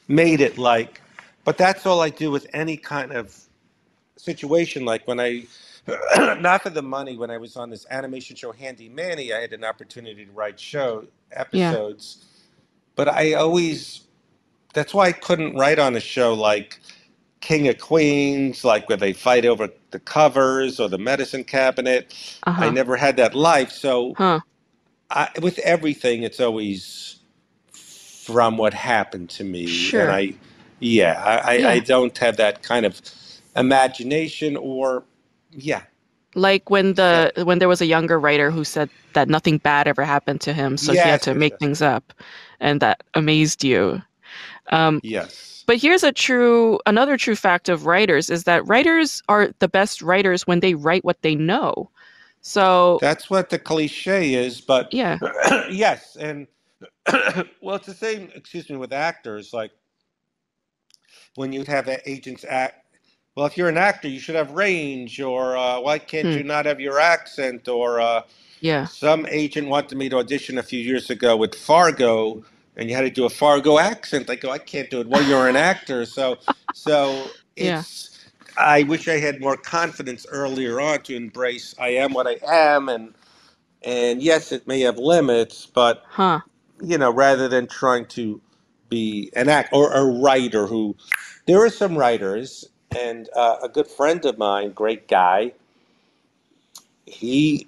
made it like, but that's all I do with any kind of situation. Like when not for the money, when I was on this animation show, Handy Manny, I had an opportunity to write show Yeah. episodes. But that's why I couldn't write on a show like King of Queens, like where they fight over the covers or the medicine cabinet. I Uh-huh. never had that life. So Huh. with everything, it's always from what happened to me. And Sure. yeah, I Yeah. don't have that kind of imagination or, yeah. Like when So, there was a younger writer who said that nothing bad ever happened to him, so he had yes, to yes, make yes, things up, and that amazed you. Um, yes. but here's another true fact of writers is that writers are the best writers when they write what they know. So, That's what the cliche is. But yeah. yes. And well, it's the same, excuse me, with actors. Like, when you'd have agents act. Well, if you're an actor, you should have range, or why can't Hmm. you not have your accent? Or Yeah. some agent wanted me to audition a few years ago with Fargo, and you had to do a Fargo accent. I go, I can't do it. Well, you're an actor, so Yeah. it's. I wish I had more confidence earlier on to embrace I am what I am, and yes, it may have limits, but Huh. rather than trying to be an act or a writer who, there are some writers, and a good friend of mine, great guy, he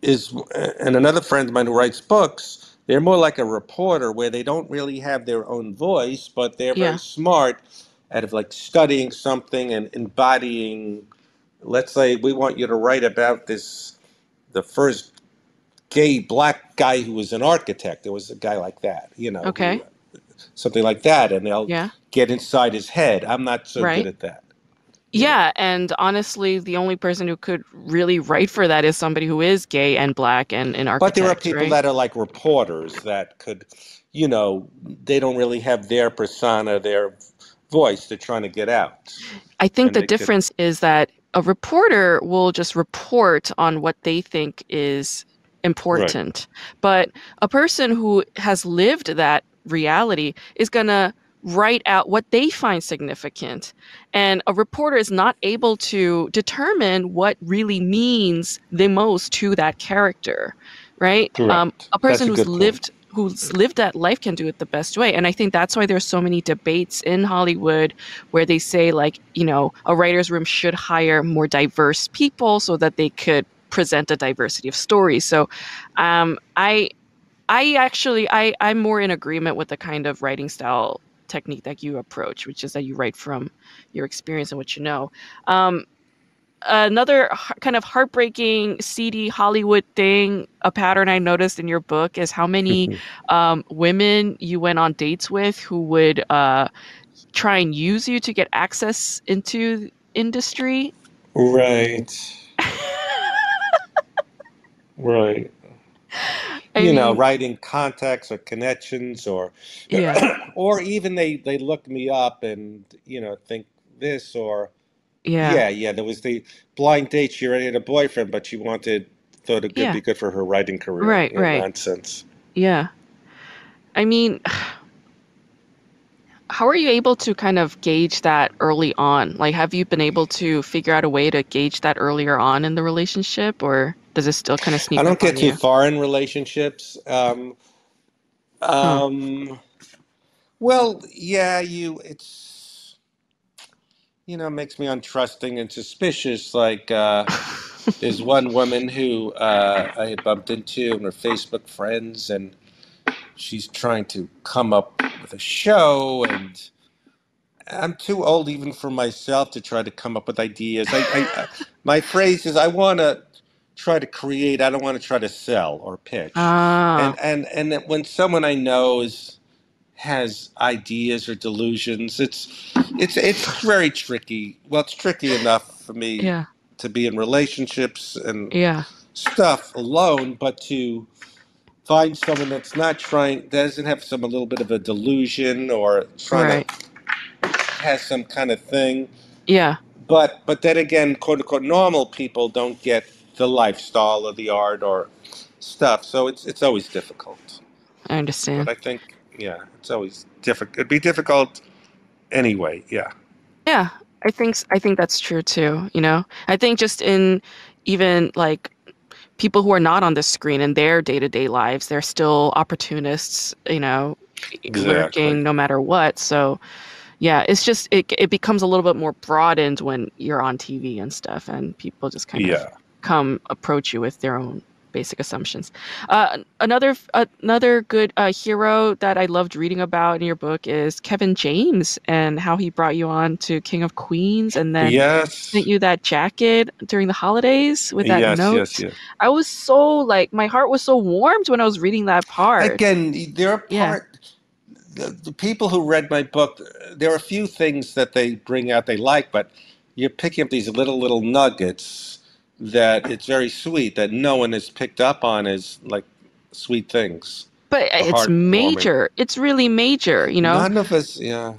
is, and another friend of mine who writes books, they're more like a reporter where they don't really have their own voice, but they're very Yeah. smart at like studying something and embodying. Let's say we want you to write about the first gay black guy who was an architect. There was a guy like that, who Okay. something like that, and they'll Yeah. get inside his head. I'm not so good Right. at that. Yeah, and honestly, the only person who could really write for that is somebody who is gay and black and an But there are architect, people right? that are like reporters that could, they don't really have their persona, their voice. They're trying to get out, I think and the they could. difference is that a reporter will just report on what they think is Right. important. But a person who has lived that reality is going to write out what they find significant. And a reporter is not able to determine what really means the most to that character, right? Correct. A That's person a good point. who's lived that life can do it the best way. And I think that's why there's so many debates in Hollywood where they say like, a writer's room should hire more diverse people so that they could present a diversity of stories. So I'm more in agreement with the kind of writing style technique that you approach, which is that you write from your experience and what you know. Um, Another kind of heartbreaking, seedy Hollywood thing, a pattern I noticed in your book is how many women you went on dates with who would try and use you to get access into industry. Right. Right. I mean, Writing contacts or connections, or yeah, or even they look me up and think this, or yeah, yeah. There was the blind date. She already had a boyfriend, but she thought it could yeah, be good for her writing career. right, right, Nonsense. yeah. I mean, how are you able to kind of gauge that early on? Like, have you been able to figure out a way to gauge that earlier on in the relationship, or does it still kind of I sneak don't up get on too you? far in relationships. Huh. Um, well, yeah, it's makes me untrusting and suspicious. Like, there's one woman who I had bumped into, and we're Facebook friends, and she's trying to come up with a show, and I'm too old even for myself to try to come up with ideas. My phrase is I want to try to create. I don't want to try to sell or pitch. Ah, And that when someone I know has ideas or delusions, it's very tricky. Well, it's tricky enough for me yeah, to be in relationships and yeah, stuff alone, but to find someone that's not trying, doesn't have some a little bit of a delusion or trying to right. has some kind of thing. Yeah, But then again, quote unquote, normal people don't get the lifestyle or the art or stuff. So it's always difficult. I But understand. I think yeah, it's always difficult. It'd be difficult anyway. Yeah. Yeah, I think that's true too, I think just in even like people who are not on the screen in their day-to-day lives, they're still opportunists, Exactly. lurking no matter what. So, yeah, it's just it becomes a little bit more broadened when you're on TV and stuff, and people just kind of Yeah. come approach you with their own basic assumptions. Another good hero that I loved reading about in your book is Kevin James and how he brought you on to King of Queens and then sent Yes. you that jacket during the holidays with that Yes. Yes. note. Yes. I was so like my heart was so warmed when I was reading that part. Again, there are Yeah. the people who read my book. There are a few things that they bring out they like, but you're picking up these little nuggets that it's very sweet that no one has picked up on as like sweet things But or it's heartwarming. major. It's really major. None of us, yeah.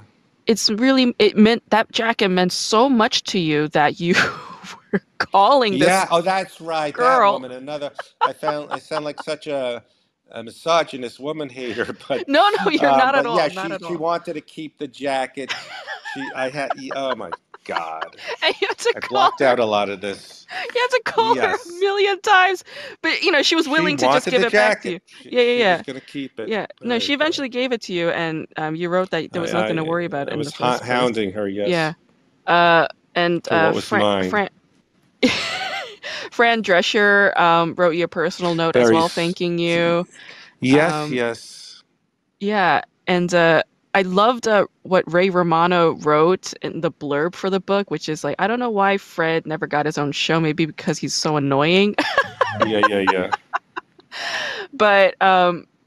It meant that jacket meant so much to you that you were calling this Yeah, oh, that's right. That girl. woman. Another. I sound like such a misogynist woman hater, No, no, you're not at but yeah, all. Not she at she all. wanted to keep the jacket. I had. Oh my God, And you had to I call blocked her. out a lot of this. You had to call her a Yes, million times. But she was she willing to just wanted give the it back to you. jacket. Yeah, yeah, She was yeah. gonna keep it. Yeah. No, she Okay. eventually gave it to you and you wrote that there was nothing to worry about I in the was first place. hounding her. Yeah. Yes, And for what was mine. Fran Drescher wrote you a personal note as Very. well, thanking you. Yes, Um, yes. yeah, and I loved what Ray Romano wrote in the blurb for the book, which is like, I don't know why Fred never got his own show, maybe because he's so annoying. Yeah, yeah, yeah. But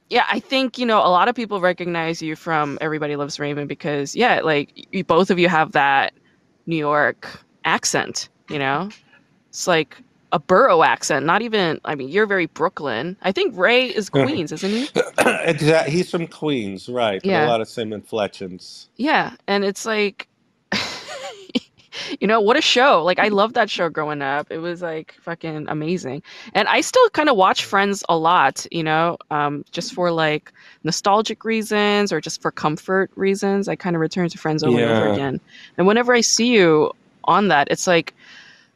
yeah, I think, a lot of people recognize you from Everybody Loves Raymond because, yeah, like both of you have that New York. accent, you know? It's like a borough accent, not even, I mean, you're very Brooklyn. I think Ray is Queens, isn't he? Exactly. He's from Queens, right? But a Yeah. lot of same inflections. Yeah. And it's like, what a show. Like, I loved that show growing up. It was like fucking amazing. And I still kind of watch Friends a lot, just for like nostalgic reasons or just for comfort reasons. I kind of return to Friends over and over Yeah. again. And whenever I see you on that, it's like,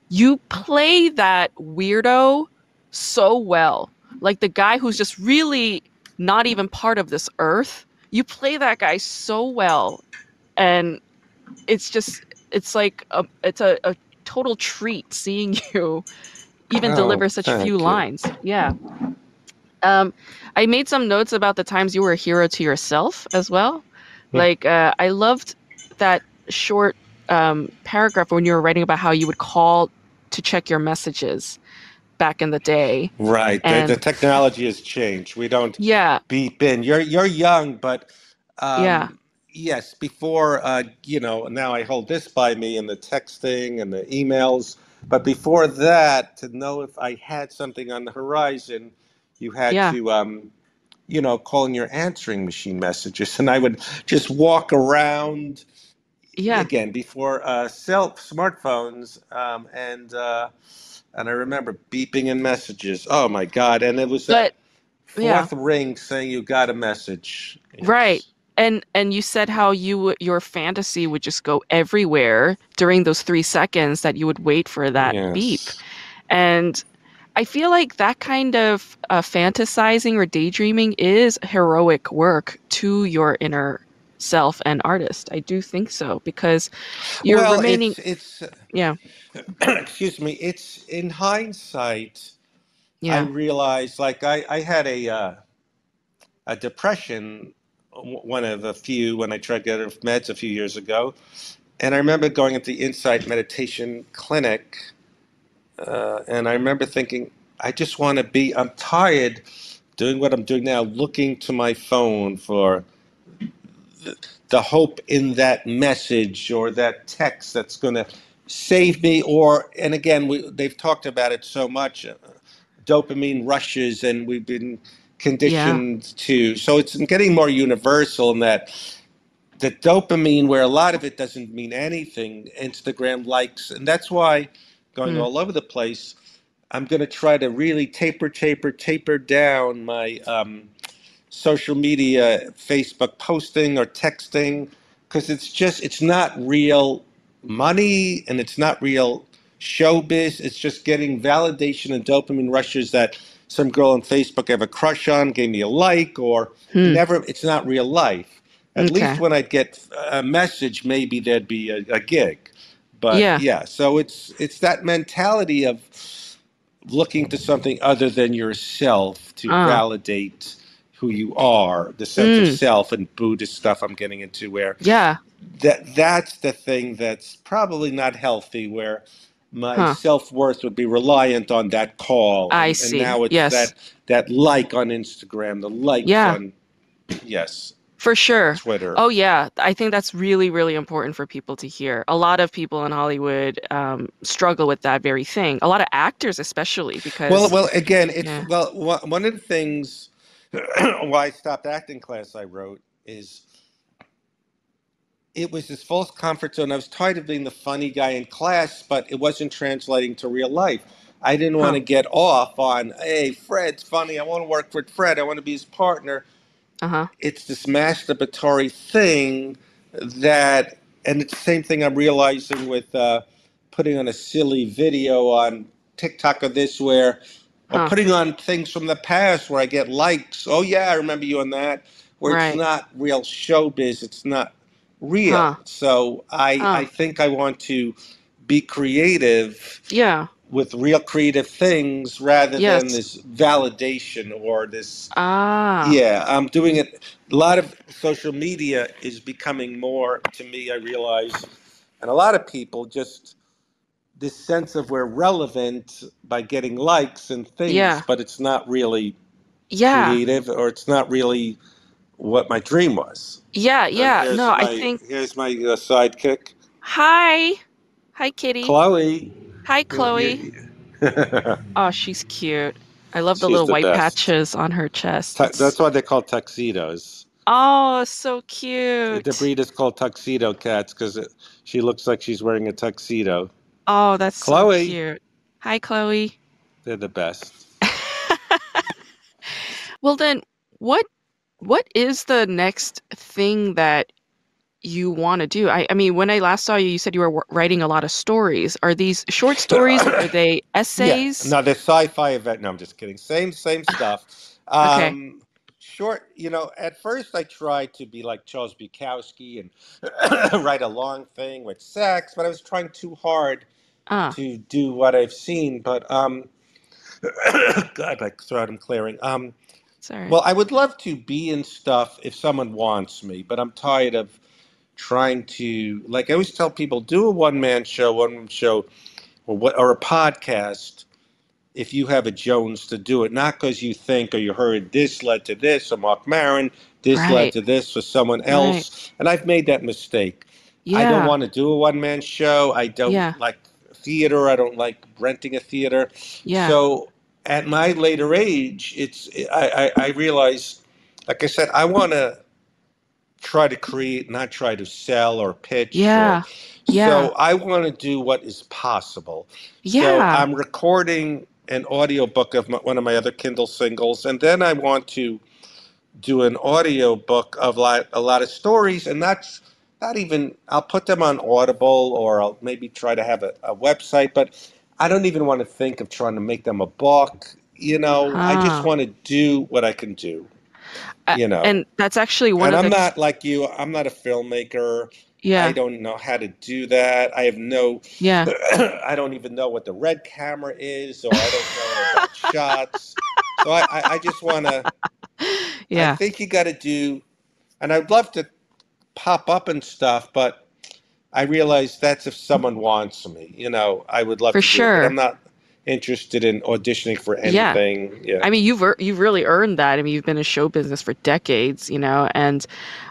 you play that weirdo so well. Like the guy who's just really not even part of this earth. You play that guy so well. And it's just, it's like it's a total treat seeing you even Oh, deliver such few thank you. lines. Yeah. Um, I made some notes about the times you were a hero to yourself as well. Like, I loved that short paragraph when you were writing about how you would call to check your messages back in the day. Right. The And technology has changed. We don't yeah, beep in. You're young, but yeah, yes, before now I hold this by me and the texting and the emails. But before that, to know if I had something on the horizon, you had yeah, to call in your answering machine messages, and I would just walk around yeah. again before cell smartphones, and I remember beeping in messages. Oh my God! And it was that But yeah, fourth ring saying you got a message. right. Yes, And you said how your fantasy would just go everywhere during those 3 seconds that you would wait for that beep. yes. And I feel like that kind of fantasizing or daydreaming is heroic work to your inner self and artist. I do think so because you're Well, remaining, it's yeah, excuse me. It's in hindsight. I yeah, realized, like, I had a depression, one of a few when I tried to get off meds a few years ago, and I remember going at the Insight Meditation Clinic, and I remember thinking, I just want to be. I'm tired doing what I'm doing now, looking to my phone for the hope in that message or that text that's going to save me. Or, and again, they've talked about it so much, dopamine rushes, and we've been yeah, conditioned to. So it's getting more universal in that the dopamine, where a lot of it doesn't mean anything, Instagram likes, and that's why going mm, all over the place. I'm going to try to really taper down my social media, Facebook posting or texting, because it's not real money and it's not real showbiz. It's just getting validation and dopamine rushes that some girl on Facebook I have a crush on gave me a like, or hmm, never. It's not real life. At least okay, when I'd get a message, maybe there'd be a gig. But yeah, yeah, so it's that mentality of looking to something other than yourself to uh, validate who you are, the sense of mm, self and Buddhist stuff I'm getting into, where yeah, that's the thing that's probably not healthy, where my huh, self-worth would be reliant on that call, I and see. now it's Yes, that like on Instagram, the likes yeah. on, yes, For sure. Twitter. Oh yeah, I think that's really, really important for people to hear. A lot of people in Hollywood struggle with that very thing. A lot of actors, especially, Well, because well, again, it's yeah, well, one of the things why I stopped acting class I wrote is it was this false comfort zone. I was tired of being the funny guy in class, but it wasn't translating to real life. I didn't want huh, to get off on, hey, Fred's funny. I want to work with Fred. I want to be his partner. uh-huh, It's this masturbatory thing that, and it's the same thing I'm realizing with putting on a silly video on TikTok or this, where, or huh, putting on things from the past where I get likes. Oh, yeah, I remember you on that. Where it's right, not real showbiz, it's not huh, real. So I huh, think I want to be creative yeah, with real creative things rather than yes, this validation or this. ah, Yeah, I'm doing it. A lot of social media is becoming more, to me, I realize, and a lot of people just this sense of we're relevant by getting likes and things, yeah, but it's not really yeah, creative, or it's not really what my dream was. yeah, And yeah. No, I think here's my sidekick. hi. Hi, Kitty. Chloe. Hi, You, Chloe. you, Oh, she's cute. I love the she's little the white best. patches on her chest. It's That's why they call tuxedos. oh, so The cute. breed is called tuxedo cats because she looks like she's wearing a tuxedo. Oh, that's so Chloe, cute. Hi, Chloe. they're the best. Well then, what what is the next thing that you want to do? I mean, when I last saw you, you said you were writing a lot of stories. Are these short stories? Are they Yeah, essays? no, the sci-fi event. No, I'm just kidding. Same stuff. Okay. Short. At first I tried to be like Charles Bukowski and write a long thing with sex, but I was trying too hard Ah, to do what I've seen. But God, my throat, I'm clearing. sorry. Well, I would love to be in stuff if someone wants me, but I'm tired of trying to, like I always tell people, do a one-man show, or a podcast if you have a Jones to do it, not because you think or you heard this led to this or Mark Maron, this led Right. to this for someone Right. else. And I've made that mistake. I don't Yeah. want to do a one-man show. I don't Yeah. like theater. I don't like renting a theater. Yeah. So at my later age, I realize, like I said, I want to try to create, not try to sell or pitch or Yeah. so Yeah. I want to do what is possible. So Yeah. I'm recording an audiobook of one of my other Kindle singles, and then I want to do an audiobook of like a lot of stories, and that's not even I'll put them on Audible or I'll maybe try to have a website, but I don't even want to think of trying to make them a book. I just Huh. want to do what I can do, Uh, you know. and that's actually one And of I'm the not like you. I'm not a filmmaker. I yeah. don't know how to do that. I have no, Yeah. I don't even know what the red camera is, or I don't know about shots. So I just want to, I Yeah. think you got to do, and I'd love to pop up and stuff, but I realize that's if someone wants me. I would love For to do it, but I'm sure. not interested in auditioning for Yeah. anything. Yeah. I mean, you've really earned that. I mean, you've been in show business for decades, and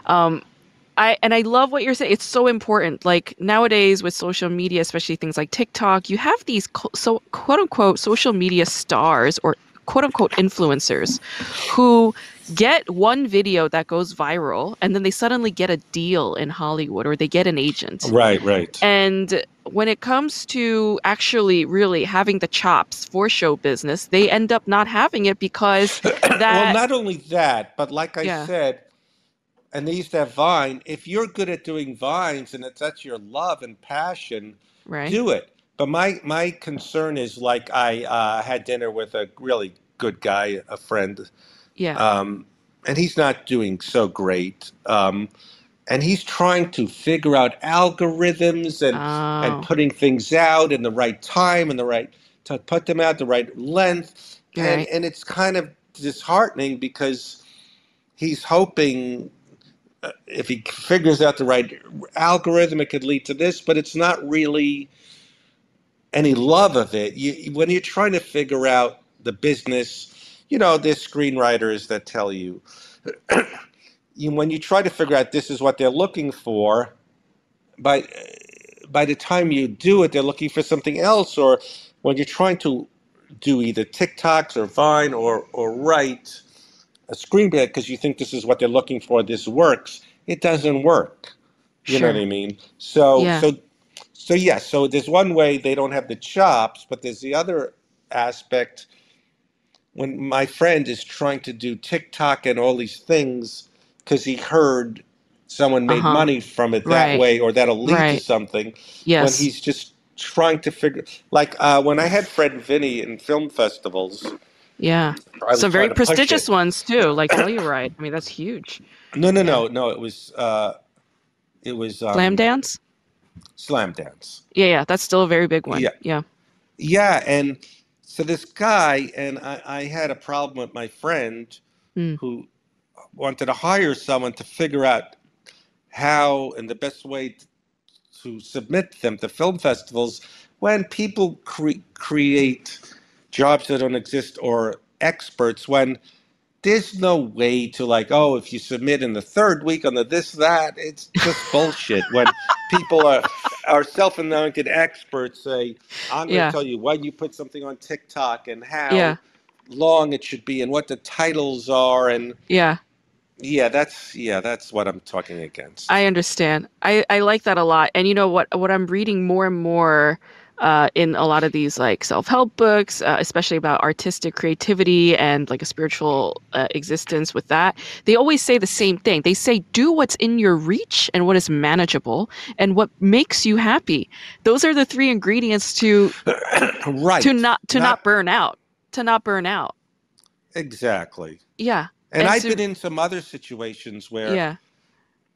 um I love what you're saying. It's so important. Like nowadays with social media, especially things like TikTok, you have these quote unquote social media stars or quote unquote influencers who get one video that goes viral and then they suddenly get a deal in Hollywood or they get an agent. Right, right. And when it comes to actually really having the chops for show business, they end up not having it because Well, that, not only that, but like I yeah, said, and they used to have Vine. If you're good at doing Vines and that's your love and passion, right? do it. But my concern is like I had dinner with a really good guy, a friend, Yeah. um, and he's not doing so great. And he's trying to figure out algorithms and Oh, putting things out in the right time and the right to put them out the right length. And right. and it's kind of disheartening because he's hoping if he figures out the right algorithm, it could lead to this, but it's not really any love of it. When you're trying to figure out the business, there's screenwriters that tell you, when you try to figure out this is what they're looking for, by by the time you do it, they're looking for something else. Or when you're trying to do either TikToks or Vine or write a screenplay because you think this is what they're looking for, this works, it doesn't work. You know what Sure. I mean? So Yeah. so so yeah. So there's one way they don't have the chops, but there's the other aspect when my friend is trying to do TikTok and all these things because he heard someone made Uh-huh. money from it that Right. way or that'll lead to Right. something when Yes. he's just trying to figure like when I had Fred and Vinny in film festivals, Yeah. I was Some very trying to push prestigious it. ones too, like Telluride. I mean, that's huge. No, no, Yeah. no, no. It was Slam dance? Slam Dance. Yeah, yeah. That's still a very big one. Yeah, Yeah. yeah. And so this guy and I had a problem with my friend Mm. who wanted to hire someone to figure out how and the best way to submit them to film festivals when people create jobs that don't exist or experts when there's no way to like, oh, if you submit in the third week on the this that it's just bullshit when people are our self-anointed experts say, I'm going to Yeah. tell you when you put something on TikTok and Yeah. how long it should be and what the titles are. And Yeah. yeah, that's what I'm talking I against. understand. I like that a lot. And you know what I'm reading more and more in a lot of these like self-help books, especially about artistic creativity and like a spiritual existence with that, they always say the same thing. They say do what's in your reach and what is manageable and what makes you happy. Those are the three ingredients Right. to not Not burn out, to not burn out. exactly. Yeah. And And I've been to in some other situations where, yeah.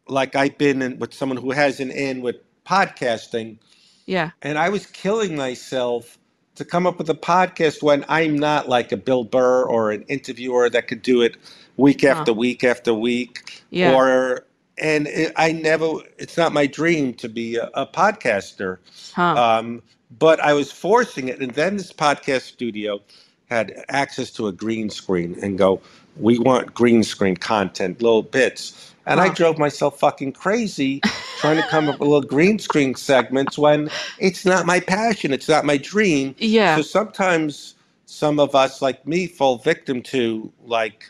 like, I've been in with someone who has an in with podcasting, Yeah. and I was killing myself to come up with a podcast when I'm not like a Bill Burr or an interviewer that could do it week Huh. after week after week. Yeah. Or, and I never, it's not my dream to be a podcaster. Huh. Um, but I was forcing it. And then this podcast studio had access to a green screen and go, we want green screen content, little bits. And I Huh. drove myself fucking crazy trying to come up with little green screen segments when it's not my passion, it's not my dream. So Yeah. sometimes some of us, like me, fall victim to like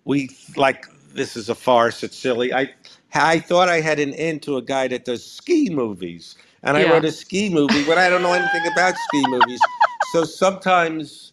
we like this is a farce. It's silly. I thought I had an in to a guy that does ski movies, and I Yeah. wrote a ski movie when I don't know anything about ski movies. So sometimes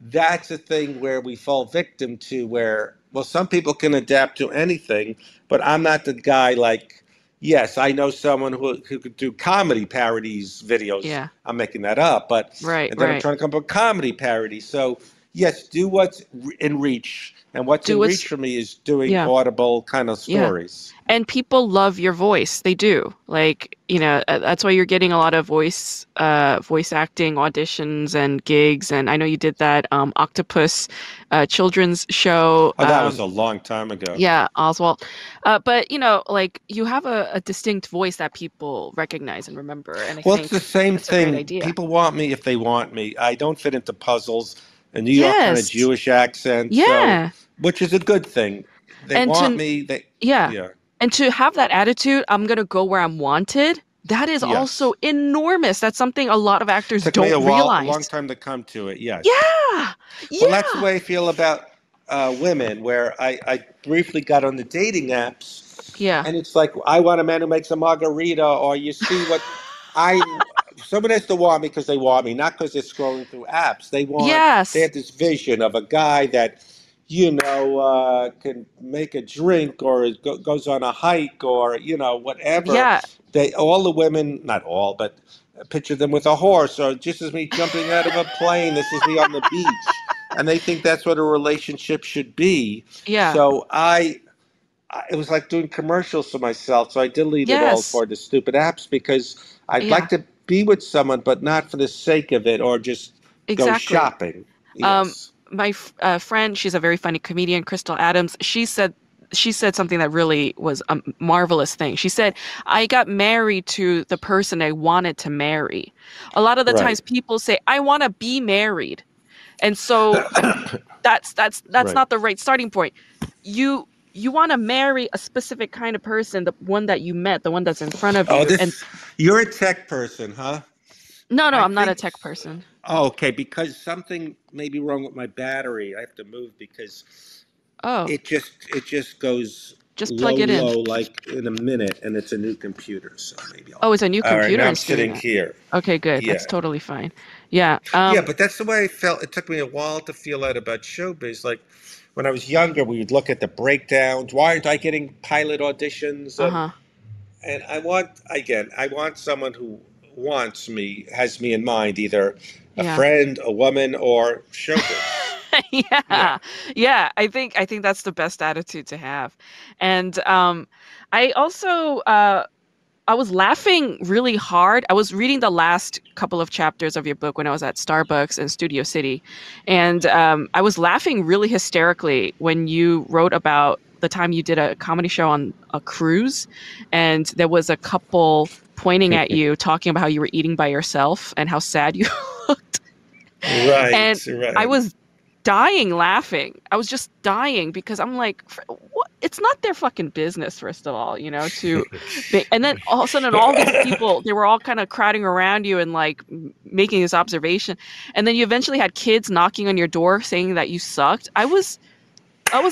that's a thing where we fall victim to where well some people can adapt to anything, but I'm not the guy like yes I know someone who could do comedy parodies videos. Yeah. I'm making that up, but Right, and then I'm right. trying to come up with comedy parodies. So yes, do what's in reach, and what's Do in what's reach for me is doing yeah, audible kind of yeah. stories. And people love your voice. They do. Like, you know, that's why you're getting a lot of voice acting auditions and gigs. And I know you did that Octopus children's show. Oh, that was a long time ago. Yeah, Oswald. But you know, like you have a distinct voice that people recognize and remember, and I Well, it's the think same that's a great thing. idea. People want me if they want me. I don't fit into puzzles, a New York kind of Yes. Jewish accent, so Yeah. which is a good thing. They And want to me. They yeah. yeah And to have that attitude, I'm gonna go where I'm wanted, that is also yes. enormous. That's something a lot of actors Took me don't a long realize. time to come to it. Yes. Yeah. Well, that's the Yeah. way I feel about women, where I briefly got on the dating apps, Yeah. and it's like I want a man who makes a margarita, or you see what I. Someone has to want me because they want me, not because they're scrolling through apps. They Yes. have this vision of a guy that, can make a drink or goes on a hike or whatever. Yeah. They all the women, not all, but picture them with a horse, or just as me jumping out of a plane. This is me on the beach, and they think that's what a relationship should be. Yeah. So it was like doing commercials for myself. So I deleted all Yes. for the stupid apps because I'd Yeah. like to be with someone, but not for the sake of it or just go Exactly. shopping. Um, Yes. my friend, she's a very funny comedian, Crystal Adams. She said something that really was a marvelous thing. She said, "I got married to the person I wanted to marry." A lot of the Right. times, people say, "I want to be married," and so that's Right. not the right starting point. You want to marry a specific kind of person, the one that you met, the one that's in front of Oh, you. And this. You're a tech person, huh? no, no, I I'm not a think. tech person. Oh, okay, because something may be wrong with my battery. I have to move because Oh, it just goes just low, plug it in. low, like in a minute, and it's a new computer. So maybe I'll. Oh, it's a new All right, computer now I'm is doing sitting that. here. Okay, good. Yeah. That's totally fine. Yeah. Yeah, but that's the way I felt. It took me a while to feel that about showbiz. Like when I was younger, we would look at the breakdowns. Why aren't I getting pilot auditions? Uh-huh. And I want someone who wants me, has me in mind, either a Yeah. friend, a woman, or showbiz. Yeah. Yeah. Yeah, I think that's the best attitude to have. And I also I was laughing really hard. I was reading the last couple of chapters of your book when I was at Starbucks in Studio City. And I was laughing really hysterically when you wrote about the time you did a comedy show on a cruise. And there was a couple pointing at you, talking about how you were eating by yourself and how sad you looked. Right, And I right. was dying laughing. I was just dying because I'm like, what? It's not their fucking business, first of all, to make, and then all of a sudden, all these people, they were all kind of crowding around you and like making this observation. And then you eventually had kids knocking on your door saying that you sucked. I was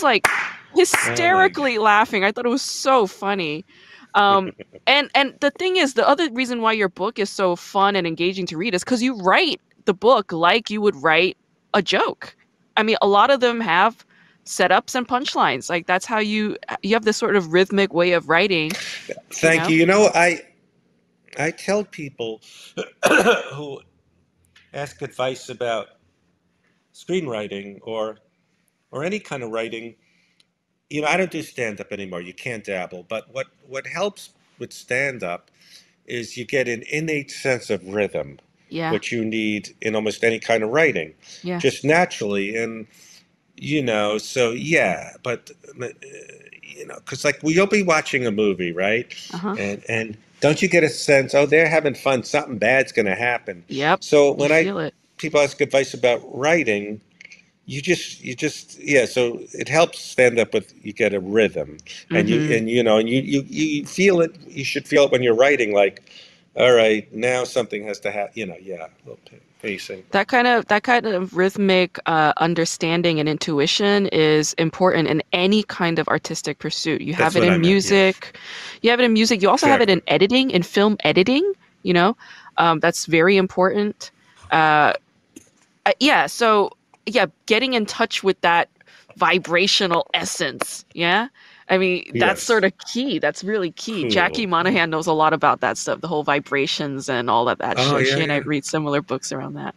like Oh my God. hysterically laughing. I thought it was so funny. Um, and the thing is, the other reason why your book is so fun and engaging to read is because you write the book like you would write a joke. I mean, a lot of them have setups and punchlines. Like that's how you have this sort of rhythmic way of writing, you Thank know? you. I tell people who ask advice about screenwriting or any kind of writing. I don't do stand up anymore. You can't dabble. But what helps with stand up is you get an innate sense of rhythm, Yeah, which you need in almost any kind of writing, yeah, just naturally. And so yeah, but because like you'll be watching a movie, right? uh-huh. And don't you get a sense, oh, they're having fun, something bad's going to happen. Yep, So you when I feel it. people ask advice about writing, you just yeah. So it helps stand up with you get a rhythm, and you Mhm. and you know and you feel it. You should feel it when you're writing, like, all right, now something has to happen. Yeah, a little pacing. That kind of rhythmic understanding and intuition is important in any kind of artistic pursuit. You have That's it what I in meant. Yes, music. You have it in music. You also have it exactly. in editing, in film editing, you know. That's very important. Uh, yeah, so yeah, getting in touch with that vibrational essence, yeah? I mean, that's sort Yes. of key. That's really key. Jackie Cool. Yeah. Monahan knows a lot about that stuff, the whole vibrations and all of that Oh shit. yeah, She and I yeah. read similar books around that.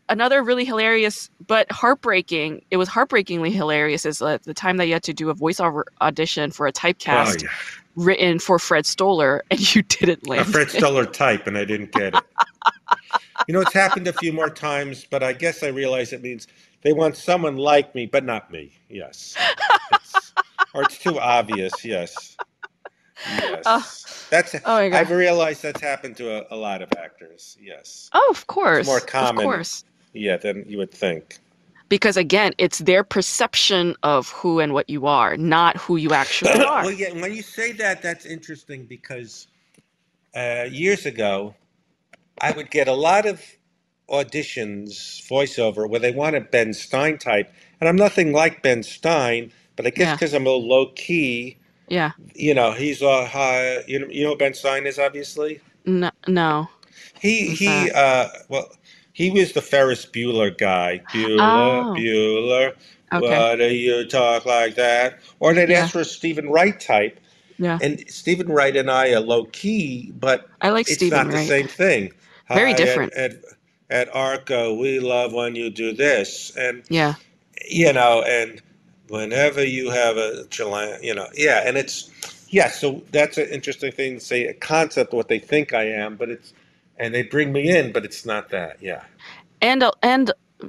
Another really hilarious but heartbreaking, it was heartbreakingly hilarious, is the time that you had to do a voiceover audition for a Oh typecast yeah. written for Fred Stoller and you didn't A land Fred it. Stoller type, and I didn't get it. It's happened a few more times, but I guess I realize it means they want someone like me, but not me. Yes. It's or it's too obvious. Yes. Oh, Yes. That's oh my God. I've realized that's happened to a lot of actors. Yes. Oh, of It's more course. Of common, course. yeah, than you would think. Because again, it's their perception of who and what you are, not who you actually Well, are. yeah, when you say that, that's interesting because years ago, I would get a lot of auditions, voiceover, where they wanted Ben Stein type, and I'm nothing like Ben Stein, but I guess Yeah. because I'm a little low key, Yeah. he's high. You know what Ben Stein is, obviously. No, no. He Who's that? he well, he was the Ferris Bueller guy. Bueller, Oh, Bueller, okay. why do you talk like that? Or they'd Yeah. ask for a Stephen Wright type, Yeah. and Stephen Wright and I are low key, but I like it's Stephen not the Wright. same thing. Very Hi, different. at Arco, we love when you do this, and Yeah. and whenever you have a Chilean, yeah, and it's yeah. So that's an interesting thing to say, a concept of what they think I am, but and they bring me in, but it's not that. Yeah, And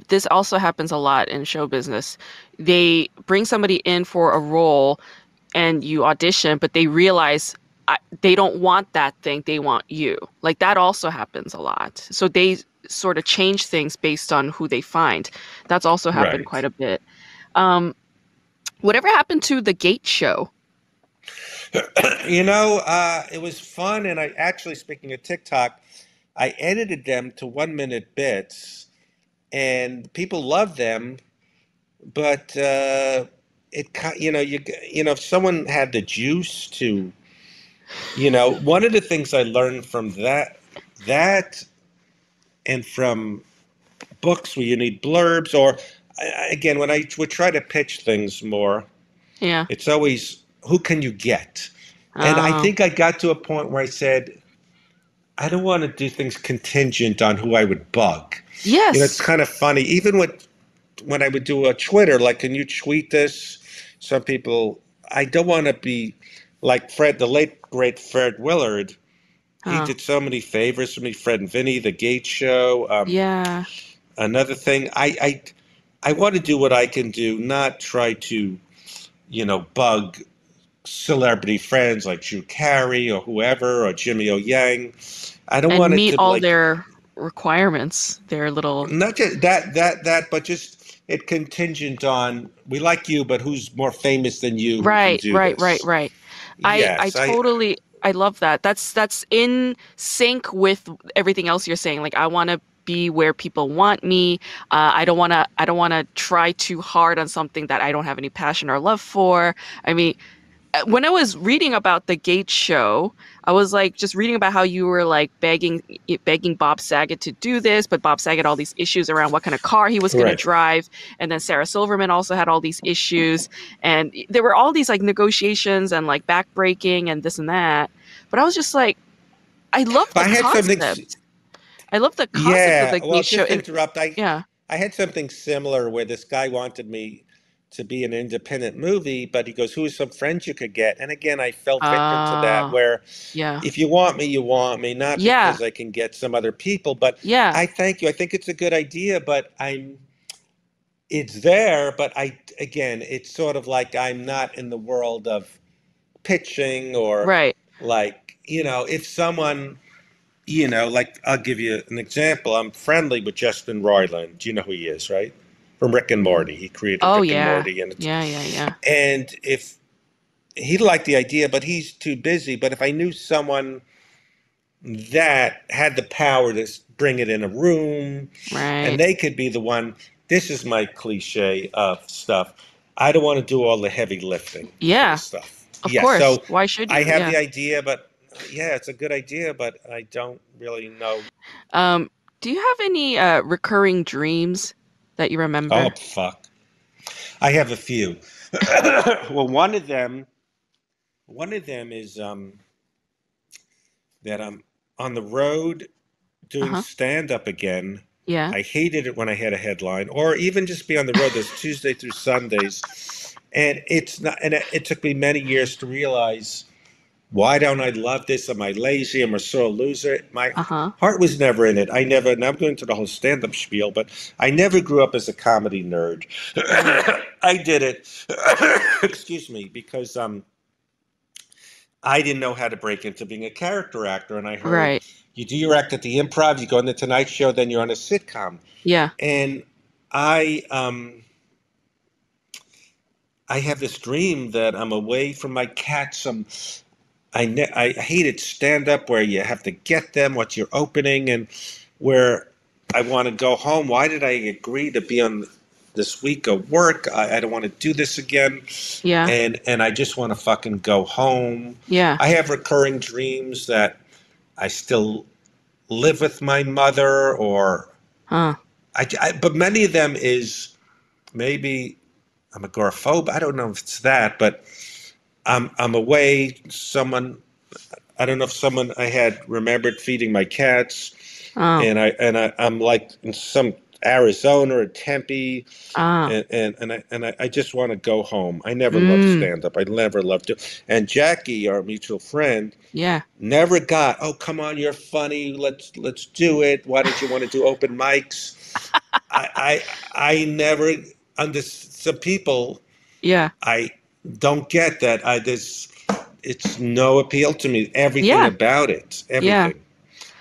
this also happens a lot in show business. They bring somebody in for a role and you audition, but they realize they don't want that thing. They want you. Like that also happens a lot. So they sort of change things based on who they find. That's also happened right. quite a bit. Um, Whatever happened to the Gate show? It was fun, and I actually, speaking of TikTok, I edited them to 1 minute bits, and people love them. But if someone had the juice to, one of the things I learned from that, and from books where you need blurbs, or again, when I would try to pitch things more, Yeah. it's always who can you get, and I Oh, think I got to a point where I said, I don't want to do things contingent on who I would bug. It's yes. kind of funny. Even when I would do a Twitter, like, can you tweet this? Some people, I don't want to be like Fred, the late great Fred Willard. He Huh. did so many favors for me. Fred and Vinny, The Gate Show. Yeah. Another thing, I want to do what I can do, not try to, bug celebrity friends like Drew Carey or whoever or Jimmy O Yang. I don't And want it meet to all like their requirements. They're little Not just that, but just it contingent on we like you, but who's more famous than you who can right, do right, right, this? right. I Yes, totally I love that. That's in sync with everything else you're saying. Like I want to be where people want me. I don't want to try too hard on something that I don't have any passion or love for. I mean, when I was reading about the Gates show, I was like just reading about how you were like begging Bob Saget to do this, but Bob Saget had all these issues around what kind of car he was going to right. drive, and then Sarah Silverman also had all these issues, and there were all these like negotiations and like backbreaking and this and that. But I was just like, I love But the I had something. concept. I love the concept of Yeah, the well, Gates show, just to and interrupt, yeah, I had something similar where this guy wanted me to be an independent movie, but he goes, "Who are some friends you could get?" And again, I fell victim to that, uh, where yeah, if you want me, you want me, not yeah, because I can get some other people. But yeah, I thank you. I think it's a good idea, but it's there, but again, it's sort of like I'm not in the world of pitching or right, like, if someone like I'll give you an example. I'm friendly with Justin Roiland. Do you know who he is, right? From Rick and Morty. He created oh Rick and yeah, Morty, and yeah, yeah, yeah, if he liked the idea, but he's too busy. But if I knew someone that had the power to bring it in a room, and right. they could be the one. This is my cliche of stuff. I don't want to do all the heavy lifting for the Yeah, stuff. of Yeah, course. so Why should I you? have Yeah. the idea, but yeah, it's a good idea, but I don't really know. Um, do you have any recurring dreams that you Oh, remember? fuck. I have a few. Well, one of them is that I'm on the road doing Uh-huh. stand up again. Yeah. I hated it when I had a headline, or even just be on the road. There's Tuesday through Sundays, and it's not. And it took me many years to realize, why don't I love this? Am I lazy? Am I sore loser? My Uh-huh. heart was never in it. I never. And I'm going to the whole stand up spiel, but I never grew up as a comedy nerd. Right. I did it. Excuse me, because I didn't know how to break into being a character actor, and I heard Right. you do your act at the Improv, you go on the Tonight Show, then you're on a sitcom, Yeah. and I I have this dream that I'm away from my cats. I hated stand up where you have to get them, what's your opening, and where I want to go home. Why did I agree to be on this week of work? I don't want to do this again, Yeah. and I just want to fucking go home. Yeah. I have recurring dreams that I still live with my mother, or Huh. but many of them is maybe I'm agoraphobe. I don't know if it's that, but I'm away. I don't know if someone I had remembered feeding my cats, Oh. I'm like in some Arizona or Tempe, Ah. I just want to go home. I never loved Mm. stand up. I never loved it. And Jackie, our mutual friend, Yeah. never got. Oh, come on, you're funny. Let's do it. Why don't you want to do open mics? I never under some people. Yeah. I don't get that. It's no appeal to me. Everything Yeah. about it, Yeah. everything.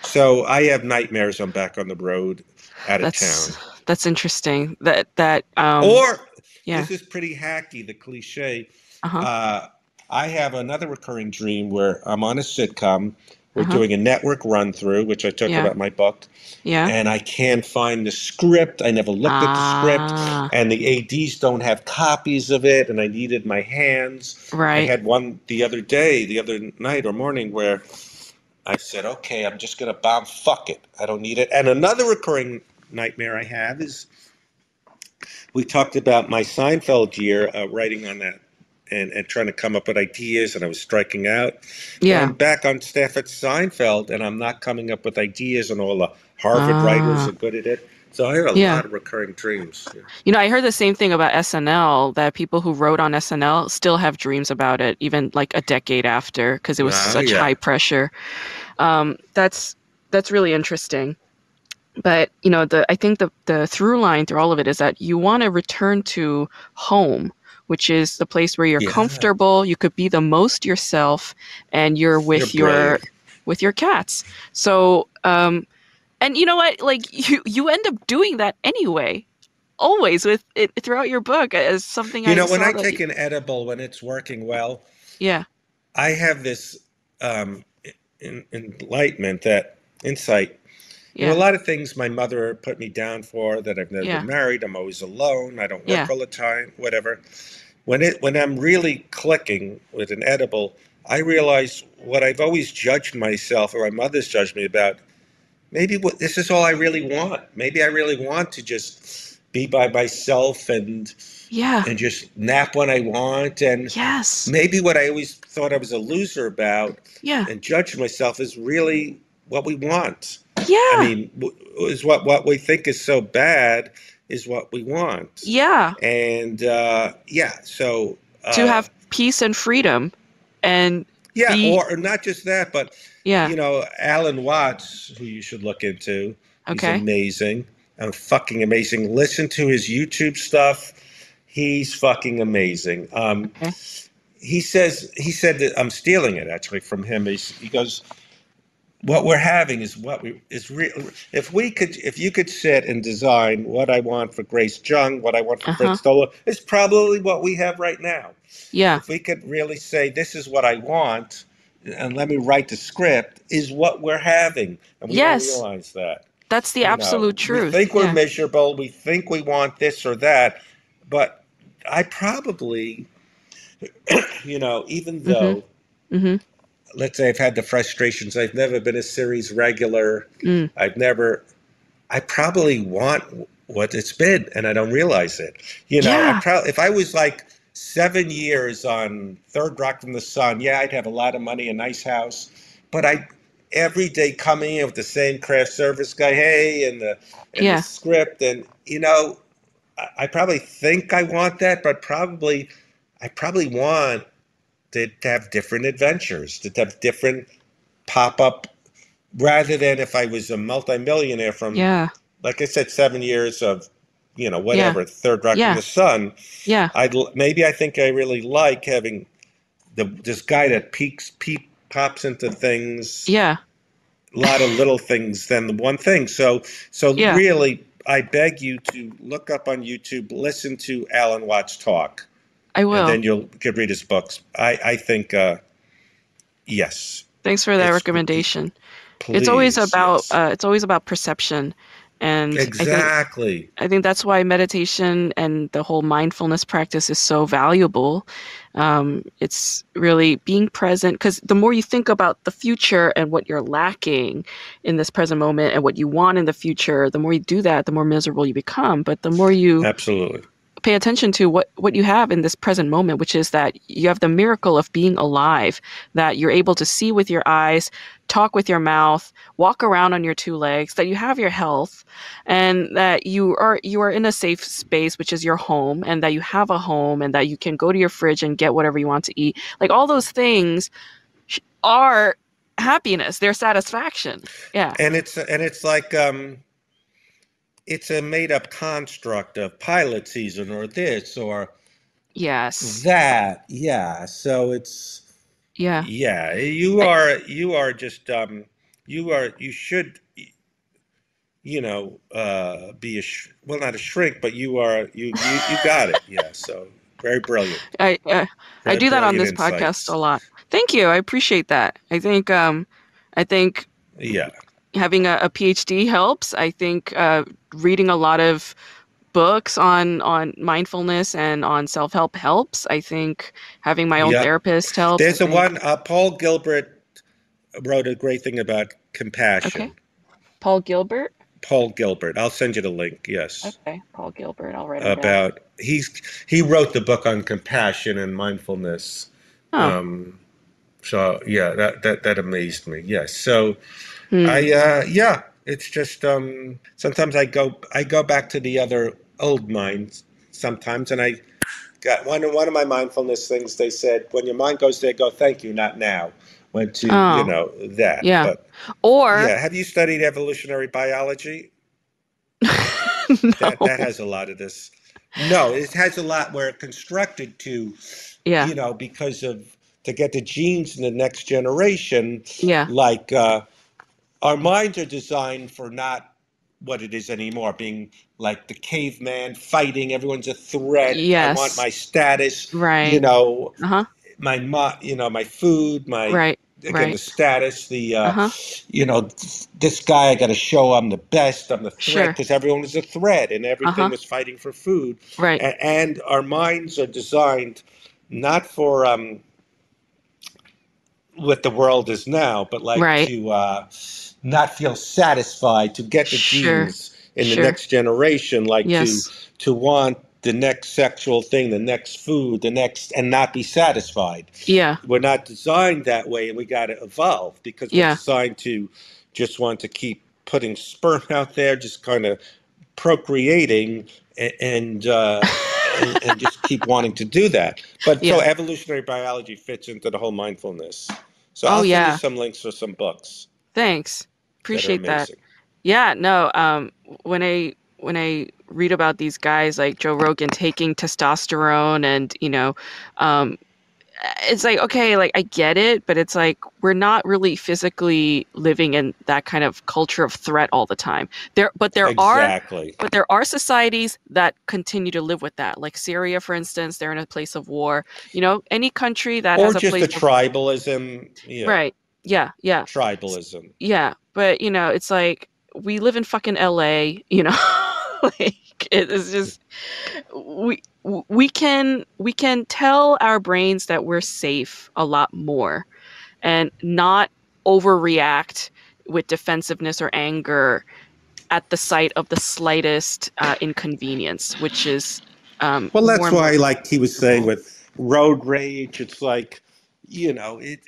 So I have nightmares. I'm back on the road, out of That's town. that's interesting. That Or yeah. this is pretty hacky, the cliche. Uh-huh. Uh, I have another recurring dream where I'm on a sitcom. We're Uh-huh. doing a network run through, which I talk Yeah. about in my book, Yeah. and I can't find the script. I never looked at the script, Ah. and the ADs don't have copies of it, and I needed my hands. I Right. had one the other night or morning, where I said, okay, I'm just going to bomb. Fuck it. I don't need it. And another recurring nightmare I have is we talked about my Seinfeld year, writing on that and trying to come up with ideas, and I was striking out. Well, Yeah. I'm back on staff at Seinfeld, and I'm not coming up with ideas, and all the Harvard writers are Ah. good at it. So I have a Yeah. lot of recurring dreams. You know, I heard the same thing about SNL, that people who wrote on SNL still have dreams about it, even like a decade after, because it was Oh, such yeah. high pressure. That's really interesting. But you know, the I think the through line through all of it is that you want to return to home, which is the place where you're Yeah. comfortable, you could be the most yourself, and you're You're brave. with your cats. So And you know what? Like you end up doing that anyway, always with it throughout your book as something You I know, when saw I that you, take an edible when it's working well, yeah, I have this um, enlightenment, that insight. You know, a yeah, lot of things my mother put me down for, that I've never yeah, been married, I'm always alone, I don't work yeah, all the time, whatever. When I'm really clicking with an edible, I realize what I've always judged myself, or my mother's judged me about. Maybe this is all I really want. Maybe I really want to just be by myself yeah, and just nap when I want. And yes, maybe what I always thought I was a loser about yeah, and judged myself is really what we want. I yeah, mean, is what we think is so bad is what we want. yeah. And yeah, so To have peace and freedom and yeah, be, or not just that, but yeah, Alan Watts, who you should look into, he's okay, amazing, fucking amazing. Listen to his YouTube stuff. He's fucking amazing. okay, He said that I'm stealing it actually from him. He goes, what we're having is what we is real. If you could sit and design what I want for Grace Jung, what I want for uh-huh, Fritz Stoller, it's probably what we have right now. yeah, If we could really say this is what I want, and let me write the script, is what we're having, and we don't yes, realize that. that's the absolute We truth. think we're Yeah, miserable, we think we want this or that, but I probably, even mm-hmm, though, mm-hmm, let's say I've had the frustrations, I've never been a series regular, mm, I've never, I probably want what it's been, and I don't realize it. I yeah, probably, if I was like 7 years on Third Rock from the Sun, yeah, I'd have a lot of money, a nice house, but I every day coming in with the same craft service guy, hey, and the yeah, script, and I probably think I want that, but I probably want to have different adventures, to have different pop up, rather than if I was a multimillionaire from, yeah, like I said, 7 years of, yeah, whatever, Third Rock from yeah, the Sun. yeah, Maybe I think I really like having this guy that pops into things, yeah, a lot of little things than the one thing. So yeah, really, I beg you to look up on YouTube, listen to Alan Watts talk, I and will. then you'll get read his books. I think yes, Thanks for that it's recommendation. please, yes, It's always about perception. And exactly. I think that's why meditation and the whole mindfulness practice is so valuable. It's really being present because the more you think about the future and what you're lacking in this present moment and what you want in the future, the more you do that, the more miserable you become. But the more you Absolutely. pay attention to what you have in this present moment, which is that you have the miracle of being alive, that you're able to see with your eyes, talk with your mouth, walk around on your two legs, that you have your health, and that you are in a safe space, which is your home, and that you have a home, and that you can go to your fridge and get whatever you want to eat. Like all those things are happiness, they're satisfaction. Yeah. And it's like it's a made up construct of pilot season or this or Yes. that. Yeah. So it's Yeah. yeah, I, you are just you should be well, not a shrink, but you got it. Yeah. So very brilliant. I uh, I Very do that on brilliant this podcast a insights. lot. Thank you. I appreciate that. I think Yeah. having a PhD helps. I think reading a lot of books on mindfulness and on self-help helps. I think having my own Yeah. therapist helps. I There's a think one Paul Gilbert wrote a great thing about okay. compassion. Paul Gilbert. Paul Gilbert. I'll send you the link. Yes. Okay, Paul Gilbert. I'll write him down. About he wrote the book on compassion and mindfulness. Oh. Um, so yeah, that amazed me. Yes. So Hmm. yeah, it's just sometimes I go back to the other old minds sometimes, and I got one of my mindfulness things. They said when your mind goes there, go thank you, not now. Went to Oh. that, Yeah. but Or yeah. Have you studied evolutionary biology? That no. has a lot of this. No, it has a lot where it constructed to, Yeah. because of to get the genes in the next generation, Yeah. like our minds are designed for not what it is anymore, being like the caveman fighting. Everyone's a threat. I want Yes. my status. You Right. know, Uh-huh. my food, my Right. again the Right. status, Uh-huh. this guy I got to show I'm the best, I'm the threat Sure. because everyone was a threat and everything Uh-huh. was fighting for food, Right. and our minds are designed not for what the world is now, but like Right. to not feel satisfied, to get the Sure. genes in the Sure. next generation, like Yes. to want the next sexual thing, the next food, the next, and not be satisfied. Yeah. We're not designed that way, and we got to evolve because we're Yeah. designed to just want to keep putting sperm out there, just kind of procreating and just keep wanting to do that. But so Yeah. evolutionary biology fits into the whole mindfulness. So Oh I'll send you yeah. some links for some books Thanks. that are Appreciate that. amazing. Yeah, no, when I read about these guys like Joe Rogan taking testosterone and, um it's like, okay, like I get it, but it's like we're not really physically living in that kind of culture of threat all the time. Exactly. But there are societies that continue to live with that. Like Syria, for instance, they're in a place of war. Any country that Or has a just place the of tribalism. Yeah, right. Yeah, yeah. tribalism. Yeah, but it's like we live in fucking LA, like it is just we can tell our brains that we're safe a lot more and not overreact with defensiveness or anger at the sight of the slightest inconvenience, which is Well, more that's and more why, like he was saying, comfortable. with road rage, it's like,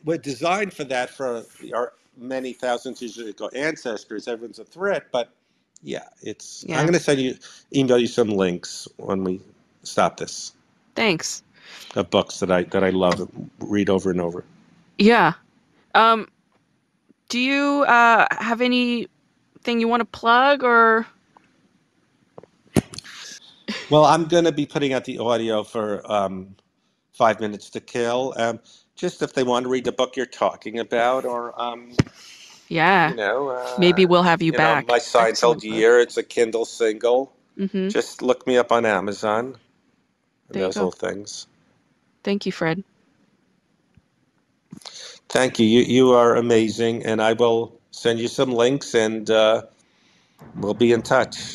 we're designed for that for our many thousands of years ago ancestors. Everyone's a threat, but yeah, I'm Yeah, going to email you some links when we stop this thanks. of books that I love and read over and over. Yeah. Um, do you have anything you want to plug or? Well, I'm going to be putting out the audio for 5 Minutes to Kill. Just if they want to read the book you're talking about, or Yeah, maybe we'll have you my back. Seinfeld Excellent book. year. It's a Kindle single. Mm-hmm. Just look me up on Amazon and There you those go. little things. Thank you, Fred. Thank you. You are amazing, and I will send you some links, and we'll be in touch.